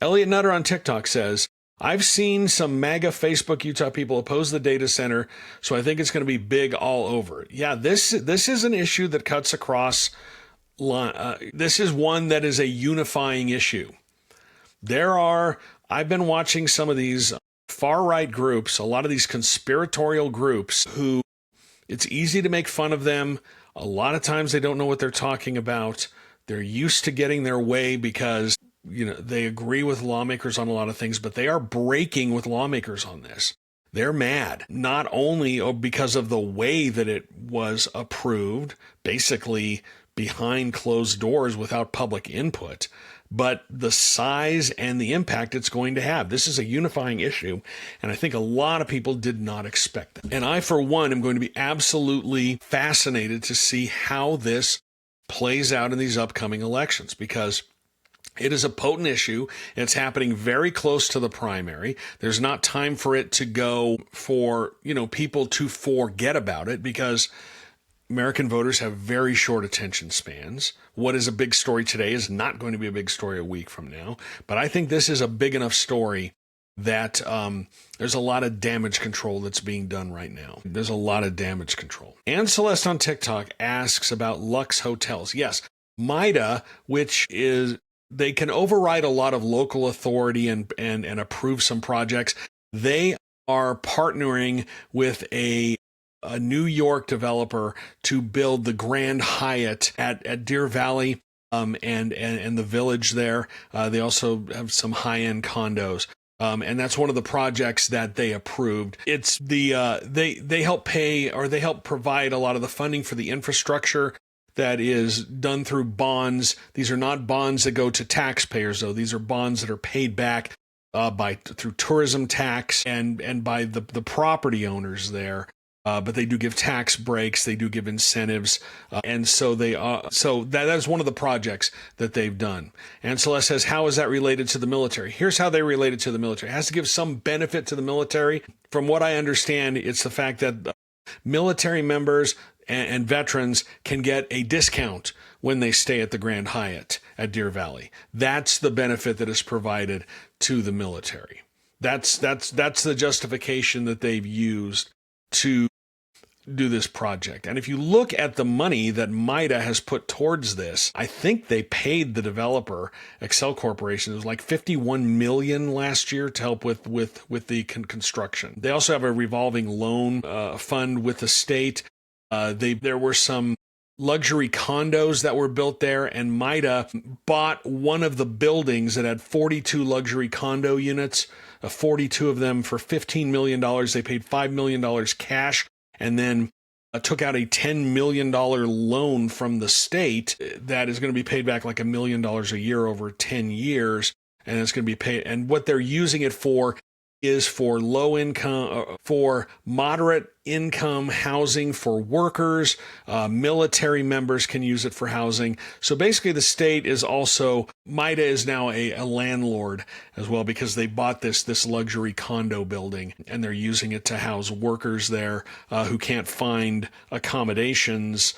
Elliot Nutter on TikTok says, I've seen some MAGA Facebook Utah people oppose the data center, so I think it's going to be big all over. Yeah, this is an issue that cuts across. This is one that is a unifying issue. I've been watching some of these far-right groups, a lot of these conspiratorial groups who it's easy to make fun of them. A lot of times they don't know what they're talking about. They're used to getting their way because, you know, they agree with lawmakers on a lot of things, but they are breaking with lawmakers on this. They're mad, not only because of the way that it was approved, basically behind closed doors without public input, but the size and the impact it's going to have. This is a unifying issue, and I think a lot of people did not expect that. And I, for one, am going to be absolutely fascinated to see how this plays out in these upcoming elections, because it is a potent issue. It's happening very close to the primary. There's not time for it to go for, people to forget about it, because American voters have very short attention spans. What is a big story today is not going to be a big story a week from now. But I think this is a big enough story that there's a lot of damage control that's being done right now. There's a lot of damage control. Ann Celeste on TikTok asks about Lux Hotels. Yes, MIDA, which is, they can override a lot of local authority and approve some projects. They are partnering with a a New York developer to build the Grand Hyatt at Deer Valley, and the village there. They also have some high-end condos. And that's one of the projects that they approved. It's they help pay, or they help provide a lot of the funding for the infrastructure that is done through bonds. These are not bonds that go to taxpayers, though. These are bonds that are paid back through tourism tax and by the property owners there. But they do give tax breaks, they do give incentives, and so that is one of the projects that they've done. And Celeste says, how is that related to the military? Here's how they relate it to the military. It has to give some benefit to the military. From what I understand, it's the fact that military members and veterans can get a discount when they stay at the Grand Hyatt at Deer Valley. That's the benefit that is provided to the military. That's the justification that they've used to do this project. And if you look at the money that MIDA has put towards this, I think they paid the developer, Excel Corporation, it was like $51 million last year to help with the construction. They also have a revolving loan fund with the state. There were some luxury condos that were built there, and MIDA bought one of the buildings that had 42 luxury condo units, 42 of them for $15 million. They paid $5 million cash, and then took out a $10 million loan from the state that is going to be paid back like $1 million a year over 10 years. And it's going to be paid. And what they're using it for is for low income, for moderate income housing for workers. Military members can use it for housing. So basically the state is also, MIDA is now a landlord as well, because they bought this luxury condo building and they're using it to house workers there who can't find accommodations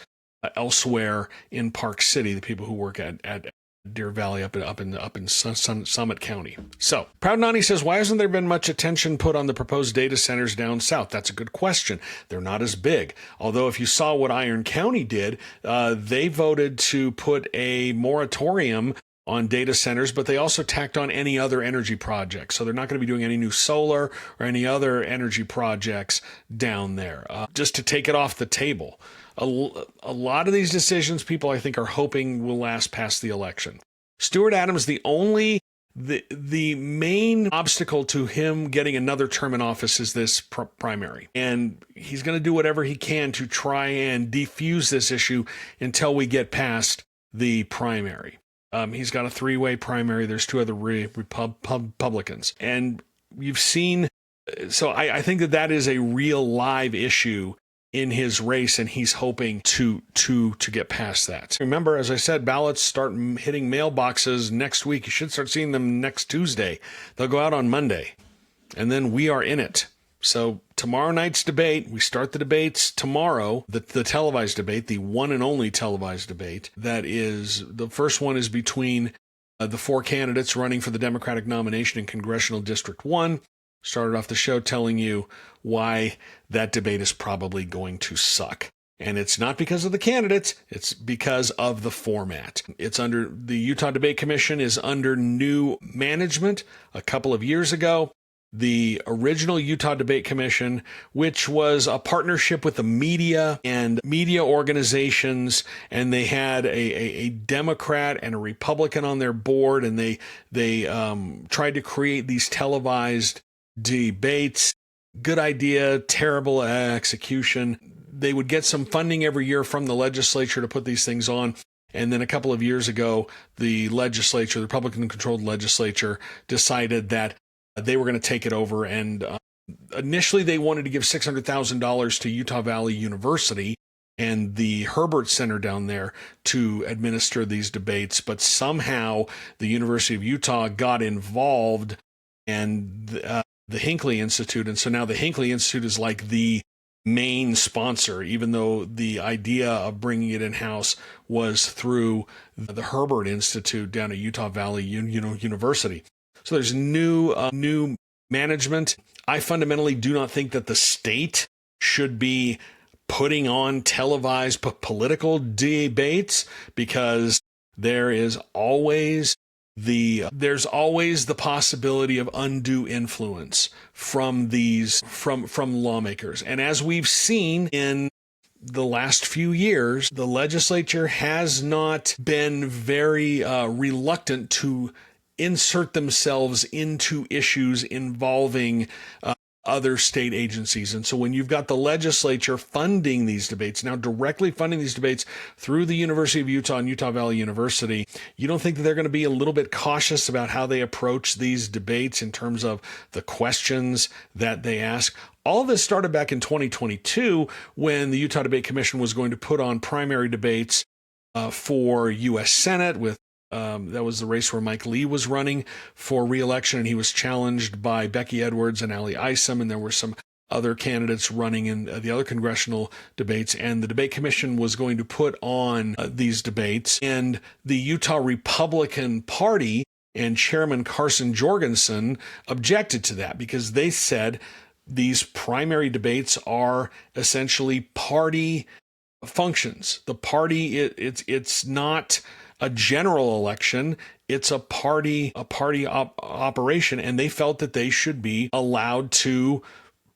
elsewhere in Park City, the people who work at Deer Valley up in Summit County. So Proud Nani says, why hasn't there been much attention put on the proposed data centers down south? That's a good question. They're not as big. Although if you saw what Iron County did, they voted to put a moratorium on data centers, but they also tacked on any other energy projects. So they're not going to be doing any new solar or any other energy projects down there, just to take it off the table. A lot of these decisions, people, I think, are hoping will last past the election. Stuart Adams, the main obstacle to him getting another term in office is this primary. And he's going to do whatever he can to try and defuse this issue until we get past the primary. He's got a 3-way primary. There's 2 other Republicans. And you've seen, so I think that is a real live issue in his race, and he's hoping to get past that. Remember, as I said, ballots start hitting mailboxes next week. You should start seeing them next Tuesday. They'll go out on Monday, and then we are in it. So tomorrow night's debate, we start the debates tomorrow, the televised debate, the one and only televised debate. That is, the first one is between the 4 candidates running for the Democratic nomination in Congressional District 1. Started off the show telling you why that debate is probably going to suck. And it's not because of the candidates, it's because of the format. It's under, the Utah Debate Commission is under new management. A couple of years ago, the original Utah Debate Commission, which was a partnership with the media and media organizations, and they had a Democrat and a Republican on their board, and they tried to create these televised debates. Good idea, terrible execution. They would get some funding every year from the legislature to put these things on. And then a couple of years ago, the legislature, the Republican-controlled legislature, decided that they were going to take it over. And initially, they wanted to give $600,000 to Utah Valley University and the Herbert Center down there to administer these debates. But somehow, the University of Utah got involved, and the Hinckley Institute. And so now the Hinckley Institute is like the main sponsor, even though the idea of bringing it in-house was through the Herbert Institute down at Utah Valley University. So there's new management. I fundamentally do not think that the state should be putting on televised political debates, because there is always there's always the possibility of undue influence from lawmakers. And as we've seen in the last few years, the legislature has not been very reluctant to insert themselves into issues involving other state agencies. And so when you've got the legislature funding these debates, now directly funding these debates through the University of Utah and Utah Valley University, you don't think that they're going to be a little bit cautious about how they approach these debates in terms of the questions that they ask? All of this started back in 2022 when the Utah Debate Commission was going to put on primary debates for U.S. Senate with that was the race where Mike Lee was running for re-election, and he was challenged by Becky Edwards and Ali Isom, and there were some other candidates running in the other congressional debates, and the Debate Commission was going to put on these debates. And the Utah Republican Party and Chairman Carson Jorgensen objected to that because they said these primary debates are essentially party functions. The party, it's not a general election, it's a party operation, and they felt that they should be allowed to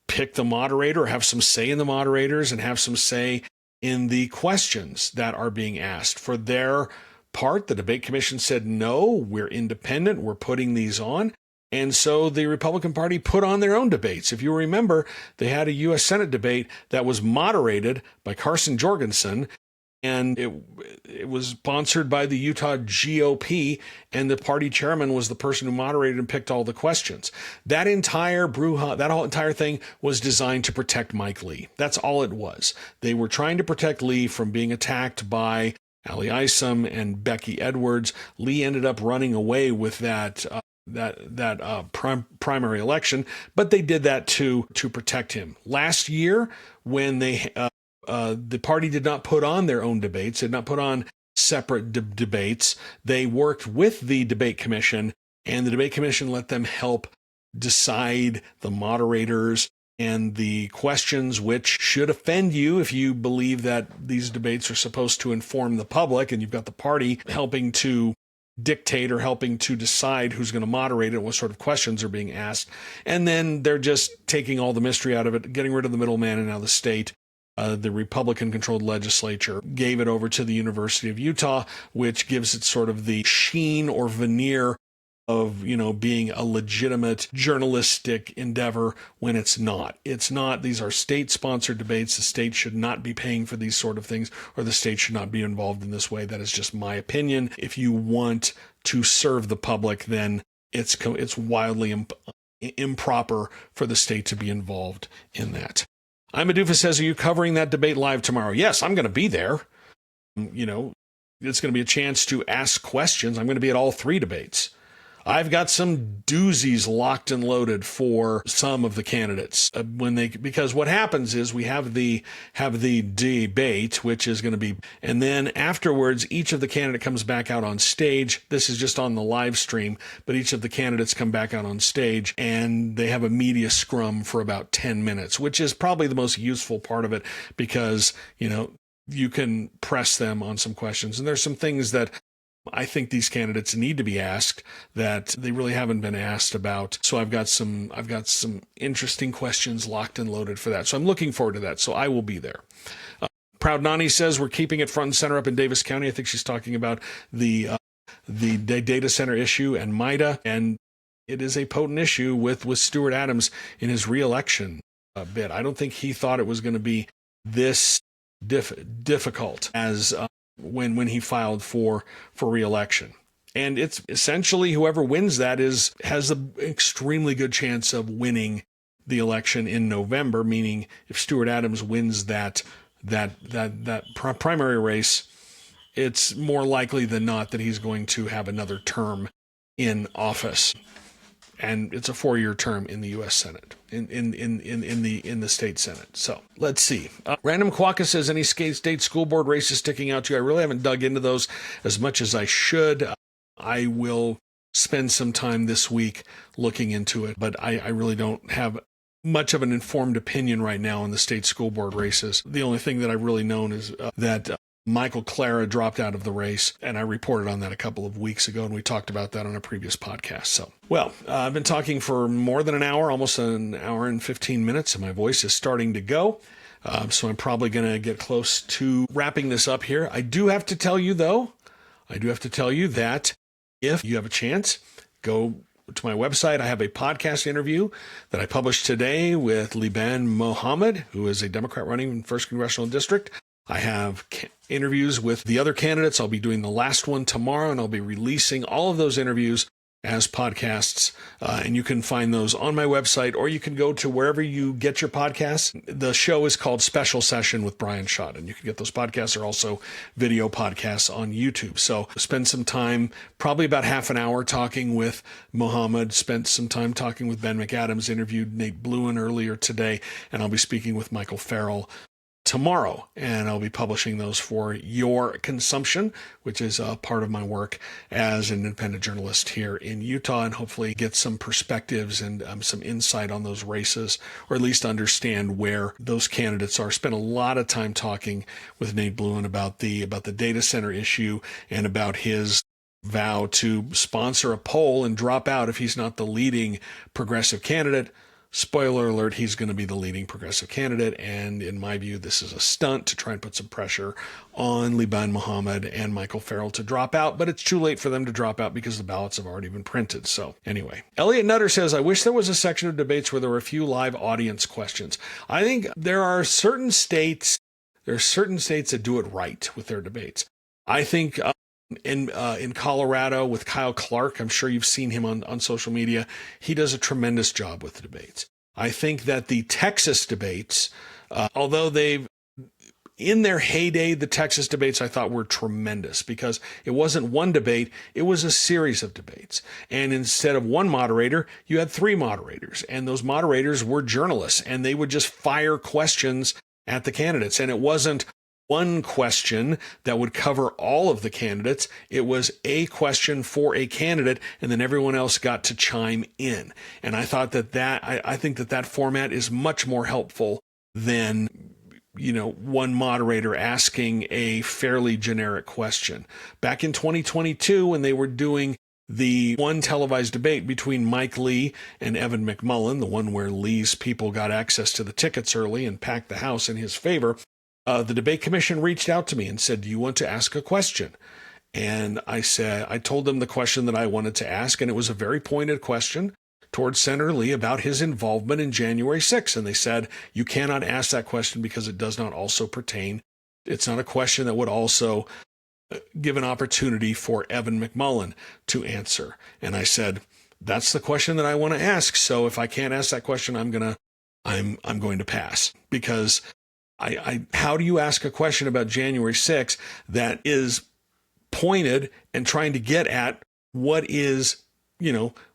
pick the moderator, have some say in the moderators, and have some say in the questions that are being asked. For their part, the Debate Commission said, no, we're independent, we're putting these on. And so the Republican Party put on their own debates. If you remember, they had a U.S. Senate debate that was moderated by Carson Jorgensen, and it was sponsored by the Utah GOP, and the party chairman was the person who moderated and picked all the questions. That entire entire thing was designed to protect Mike Lee. That's all it was. They were trying to protect Lee from being attacked by Ali Isom and Becky Edwards. Lee ended up running away with that primary election, but they did that to protect him. Last year, when the party did not put on their own debates, did not put on separate debates, they worked with the Debate Commission, and the Debate Commission let them help decide the moderators and the questions, which should offend you if you believe that these debates are supposed to inform the public, and you've got the party helping to dictate or helping to decide who's going to moderate it, what sort of questions are being asked. And then they're just taking all the mystery out of it, getting rid of the middleman, and now the state, the Republican-controlled legislature, gave it over to the University of Utah, which gives it sort of the sheen or veneer of, being a legitimate journalistic endeavor when it's not. It's not. These are state-sponsored debates. The state should not be paying for these sort of things, or the state should not be involved in this way. That is just my opinion. If you want to serve the public, then it's wildly improper for the state to be involved in that. I'm a Doofus says, are you covering that debate live tomorrow? Yes, I'm going to be there. It's going to be a chance to ask questions. I'm going to be at all three debates. I've got some doozies locked and loaded for some of the candidates because what happens is we have the debate, which is going to be, and then afterwards, each of the candidate comes back out on stage. This is just on the live stream, but each of the candidates come back out on stage and they have a media scrum for about 10 minutes, which is probably the most useful part of it because, you can press them on some questions. And there's some things that I think these candidates need to be asked that they really haven't been asked about. So I've got some interesting questions locked and loaded for that. So I'm looking forward to that. So I will be there. Proud Nani says we're keeping it front and center up in Davis County. I think she's talking about the data center issue and MIDA, and it is a potent issue with Stuart Adams in his reelection bid. I don't think he thought it was going to be this difficult as when he filed for re-election. And it's essentially whoever wins that has an extremely good chance of winning the election in November, meaning if Stuart Adams wins that primary race, it's more likely than not that he's going to have another term in office. And it's a 4-year term in the U.S. Senate, in the state Senate. So let's see. Random Quokka says, any state school board races sticking out to you? I really haven't dug into those as much as I should. I will spend some time this week looking into it, but I really don't have much of an informed opinion right now on the state school board races. The only thing that I've really known is that Michael Clara dropped out of the race, and I reported on that a couple of weeks ago, and we talked about that on a previous podcast. So, I've been talking for more than an hour, almost an hour and 15 minutes, and my voice is starting to go. So I'm probably going to get close to wrapping this up here. I do have to tell you, though, that if you have a chance, go to my website. I have a podcast interview that I published today with Liban Mohammed, who is a Democrat running in 1st Congressional District. I have interviews with the other candidates. I'll be doing the last one tomorrow, and I'll be releasing all of those interviews as podcasts. And you can find those on my website, or you can go to wherever you get your podcasts. The show is called Special Session with Bryan Schott, and you can get those podcasts. Are also video podcasts on YouTube. So spend some time, probably about half an hour, talking with Mohammed. Spent some time talking with Ben McAdams. Interviewed Nate Bluein earlier today, and I'll be speaking with Michael Farrell tomorrow, and I'll be publishing those for your consumption, which is a part of my work as an independent journalist here in Utah, and hopefully get some perspectives and some insight on those races, or at least understand where those candidates are. Spent a lot of time talking with Nate Bluein about the data center issue and about his vow to sponsor a poll and drop out if he's not the leading progressive candidate. Spoiler alert, he's going to be the leading progressive candidate, and in my view, this is a stunt to try and put some pressure on Liban Mohammed and Michael Farrell to drop out, but it's too late for them to drop out because the ballots have already been printed. So anyway, Elliot Nutter says, I wish there was a section of debates where there were a few live audience questions. I think there are certain states that do it right with their debates. I think in Colorado with Kyle Clark, I'm sure you've seen him on social media. He does a tremendous job with the debates. I think that the Texas debates, although in their heyday, the Texas debates I thought were tremendous because it wasn't one debate, it was a series of debates. And instead of one moderator, you had 3 moderators, and those moderators were journalists, and they would just fire questions at the candidates. And it wasn't one question that would cover all of the candidates. It was a question for a candidate, and then everyone else got to chime in. And I thought I think that format is much more helpful than, one moderator asking a fairly generic question. Back in 2022, when they were doing the one televised debate between Mike Lee and Evan McMullin, the one where Lee's people got access to the tickets early and packed the house in his favor, the debate commission reached out to me and said, do you want to ask a question? And I told them the question that I wanted to ask, and it was a very pointed question towards Senator Lee about his involvement in January 6th. And they said, you cannot ask that question because it does not also pertain. It's not a question that would also give an opportunity for Evan McMullin to answer. And I said, that's the question that I want to ask. So if I can't ask that question, I'm going to pass, because how do you ask a question about January 6th that is pointed and trying to get at what is,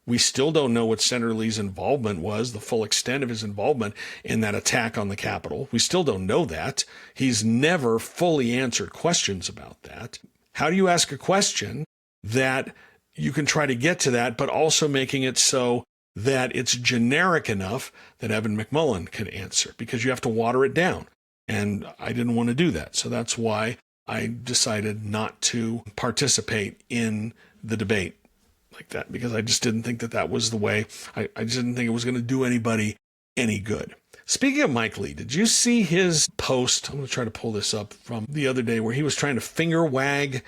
we still don't know what Senator Lee's involvement was, the full extent of his involvement in that attack on the Capitol. We still don't know that. He's never fully answered questions about that. How do you ask a question that you can try to get to that, but also making it so that it's generic enough that Evan McMullin can answer? Because you have to water it down. And I didn't want to do that. So that's why I decided not to participate in the debate like that, because I just didn't think that was the way. I just didn't think it was going to do anybody any good. Speaking of Mike Lee, did you see his post? I'm going to try to pull this up from the other day where he was trying to finger wag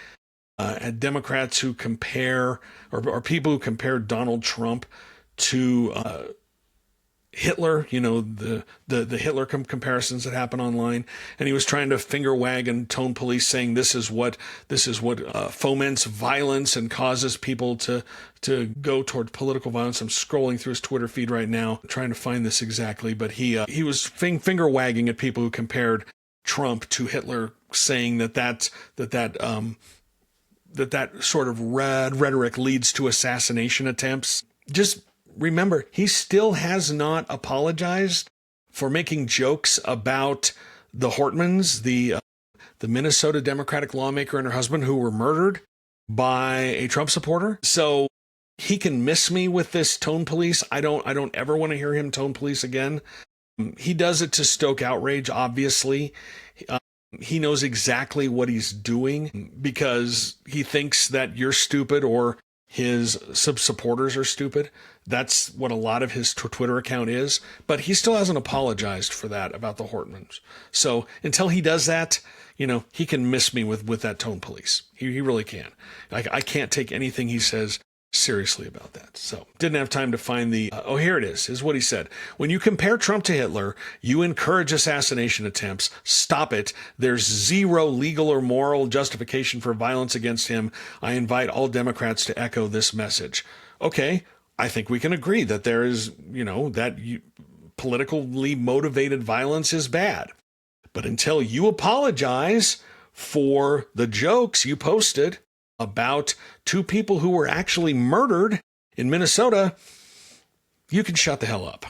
at Democrats who compare, or people who compare Donald Trump to Hitler, the Hitler comparisons that happen online, and he was trying to finger wag and tone police, saying this is what foments violence and causes people to go toward political violence. I'm scrolling through his Twitter feed right now, trying to find this exactly, but he was finger wagging at people who compared Trump to Hitler, saying that sort of red rhetoric leads to assassination attempts. Just remember, he still has not apologized for making jokes about the Hortmans, the Minnesota Democratic lawmaker and her husband who were murdered by a Trump supporter. So he can miss me with this tone police. I don't ever want to hear him tone police again. He does it to stoke outrage, obviously. He knows exactly what he's doing because he thinks that you're stupid or his supporters are stupid. That's what a lot of his Twitter account is. But he still hasn't apologized for that about the Hortmans. So until he does that, he can miss me with that tone police. He really can. I can't take anything he says seriously about that. So didn't have time to find here it is what he said. When you compare Trump to Hitler, you encourage assassination attempts. Stop it. There's zero legal or moral justification for violence against him. I invite all Democrats to echo this message. Okay, I think we can agree that there is, politically motivated violence is bad. But until you apologize for the jokes you posted about two people who were actually murdered in Minnesota, you can shut the hell up.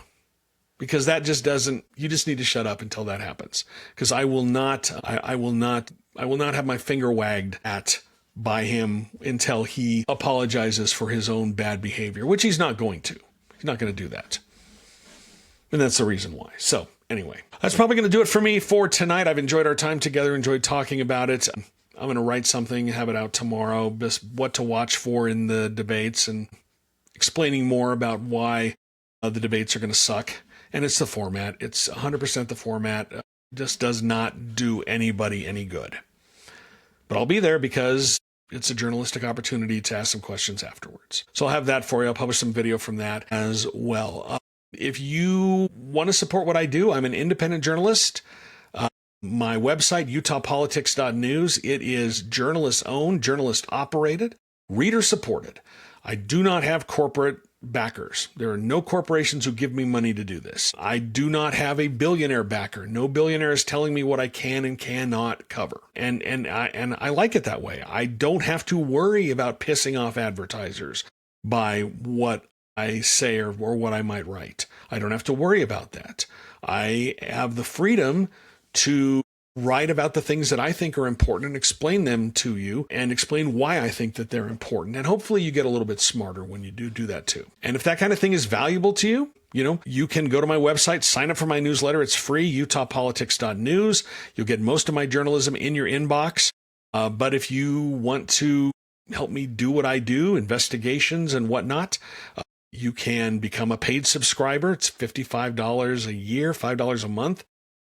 Because that just doesn't, you just need to shut up until that happens. Because I will not have my finger wagged at by him until he apologizes for his own bad behavior, which he's not going to. He's not going to do that. And that's the reason why. So anyway, that's probably going to do it for me for tonight. I've enjoyed our time together, enjoyed talking about it. I'm going to write something, have it out tomorrow, just what to watch for in the debates and explaining more about why the debates are going to suck. And it's the format. It's 100% the format. Just does not do anybody any good. But I'll be there because it's a journalistic opportunity to ask some questions afterwards. So I'll have that for you. I'll publish some video from that as well. If you want to support what I do, I'm an independent journalist. My website, utahpolitics.news, it is journalist-owned, journalist-operated, reader-supported. I do not have corporate backers. There are no corporations who give me money to do this. I do not have a billionaire backer. No billionaire is telling me what I can and cannot cover. And I like it that way. I don't have to worry about pissing off advertisers by what I say or what I might write. I don't have to worry about that. I have the freedom to write about the things that I think are important and explain them to you and explain why I think that they're important. And hopefully you get a little bit smarter when you do that too. And if that kind of thing is valuable to you, you can go to my website, sign up for my newsletter. It's free, utahpolitics.news. You'll get most of my journalism in your inbox. But if you want to help me do what I do, investigations and whatnot, you can become a paid subscriber. It's $55 a year, $5 a month.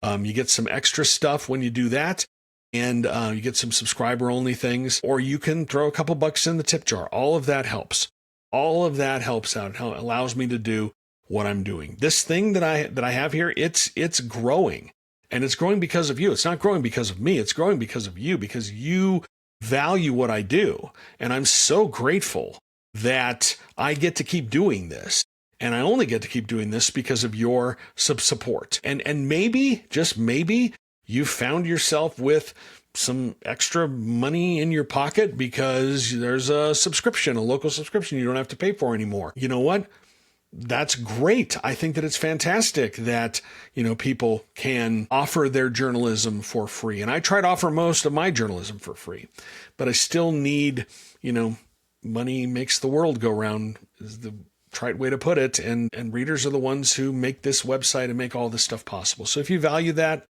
You get some extra stuff when you do that, and you get some subscriber-only things, or you can throw a couple bucks in the tip jar. All of that helps. All of that helps out. It allows me to do what I'm doing. This thing that I have here, it's growing, and it's growing because of you. It's not growing because of me. It's growing because of you, because you value what I do, and I'm so grateful that I get to keep doing this. And I only get to keep doing this because of your support. And maybe, just maybe, you found yourself with some extra money in your pocket because there's a subscription, a local subscription you don't have to pay for anymore. You know what? That's great. I think that it's fantastic that, people can offer their journalism for free. And I try to offer most of my journalism for free. But I still need, money makes the world go round, is the trite way to put it, and readers are the ones who make this website and make all this stuff possible. So if you value that,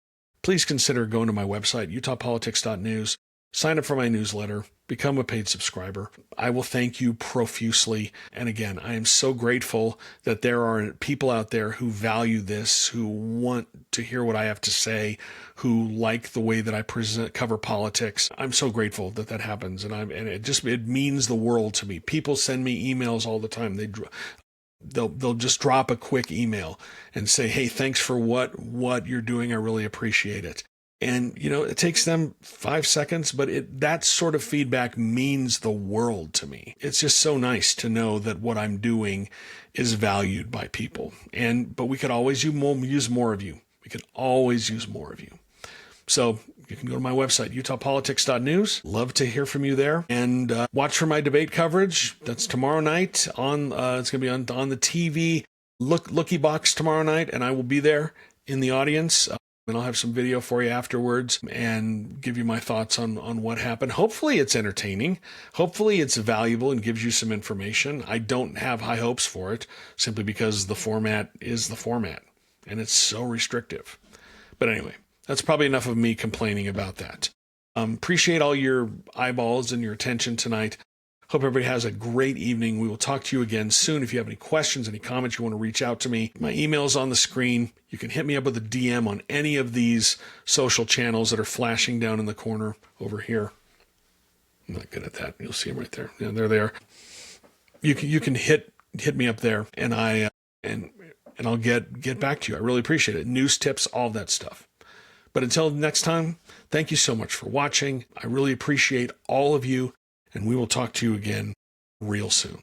please consider going to my website, utahpolitics.news, sign up for my newsletter, become a paid subscriber. I will thank you profusely. And again, I am so grateful that there are people out there who value this, who want to hear what I have to say, who like the way that I cover politics. I'm so grateful that happens. And it means the world to me. People send me emails all the time. They'll just drop a quick email and say, hey, thanks for what you're doing. I really appreciate it. And, it takes them 5 seconds, but that sort of feedback means the world to me. It's just so nice to know that what I'm doing is valued by people. But we could always use more of you. We could always use more of you. So you can go to my website, utahpolitics.news. Love to hear from you there. And watch for my debate coverage. That's tomorrow night. It's going to be on the TV looky box tomorrow night, and I will be there in the audience. And I'll have some video for you afterwards and give you my thoughts on what happened. Hopefully it's entertaining. Hopefully it's valuable and gives you some information. I don't have high hopes for it simply because the format is the format and it's so restrictive. But anyway, That's probably enough of me complaining about that. Appreciate all your eyeballs and your attention tonight. Hope everybody has a great evening. We will talk to you again soon. If you have any questions, any comments, you want to reach out to me, my email is on the screen. You can hit me up with a DM on any of these social channels that are flashing down in the corner over here. I'm not good at that. You'll see them right there. Yeah, there they are. You can hit me up there, and I'll get back to you. I really appreciate it. News, tips, all that stuff. But until next time, thank you so much for watching. I really appreciate all of you, and we will talk to you again real soon.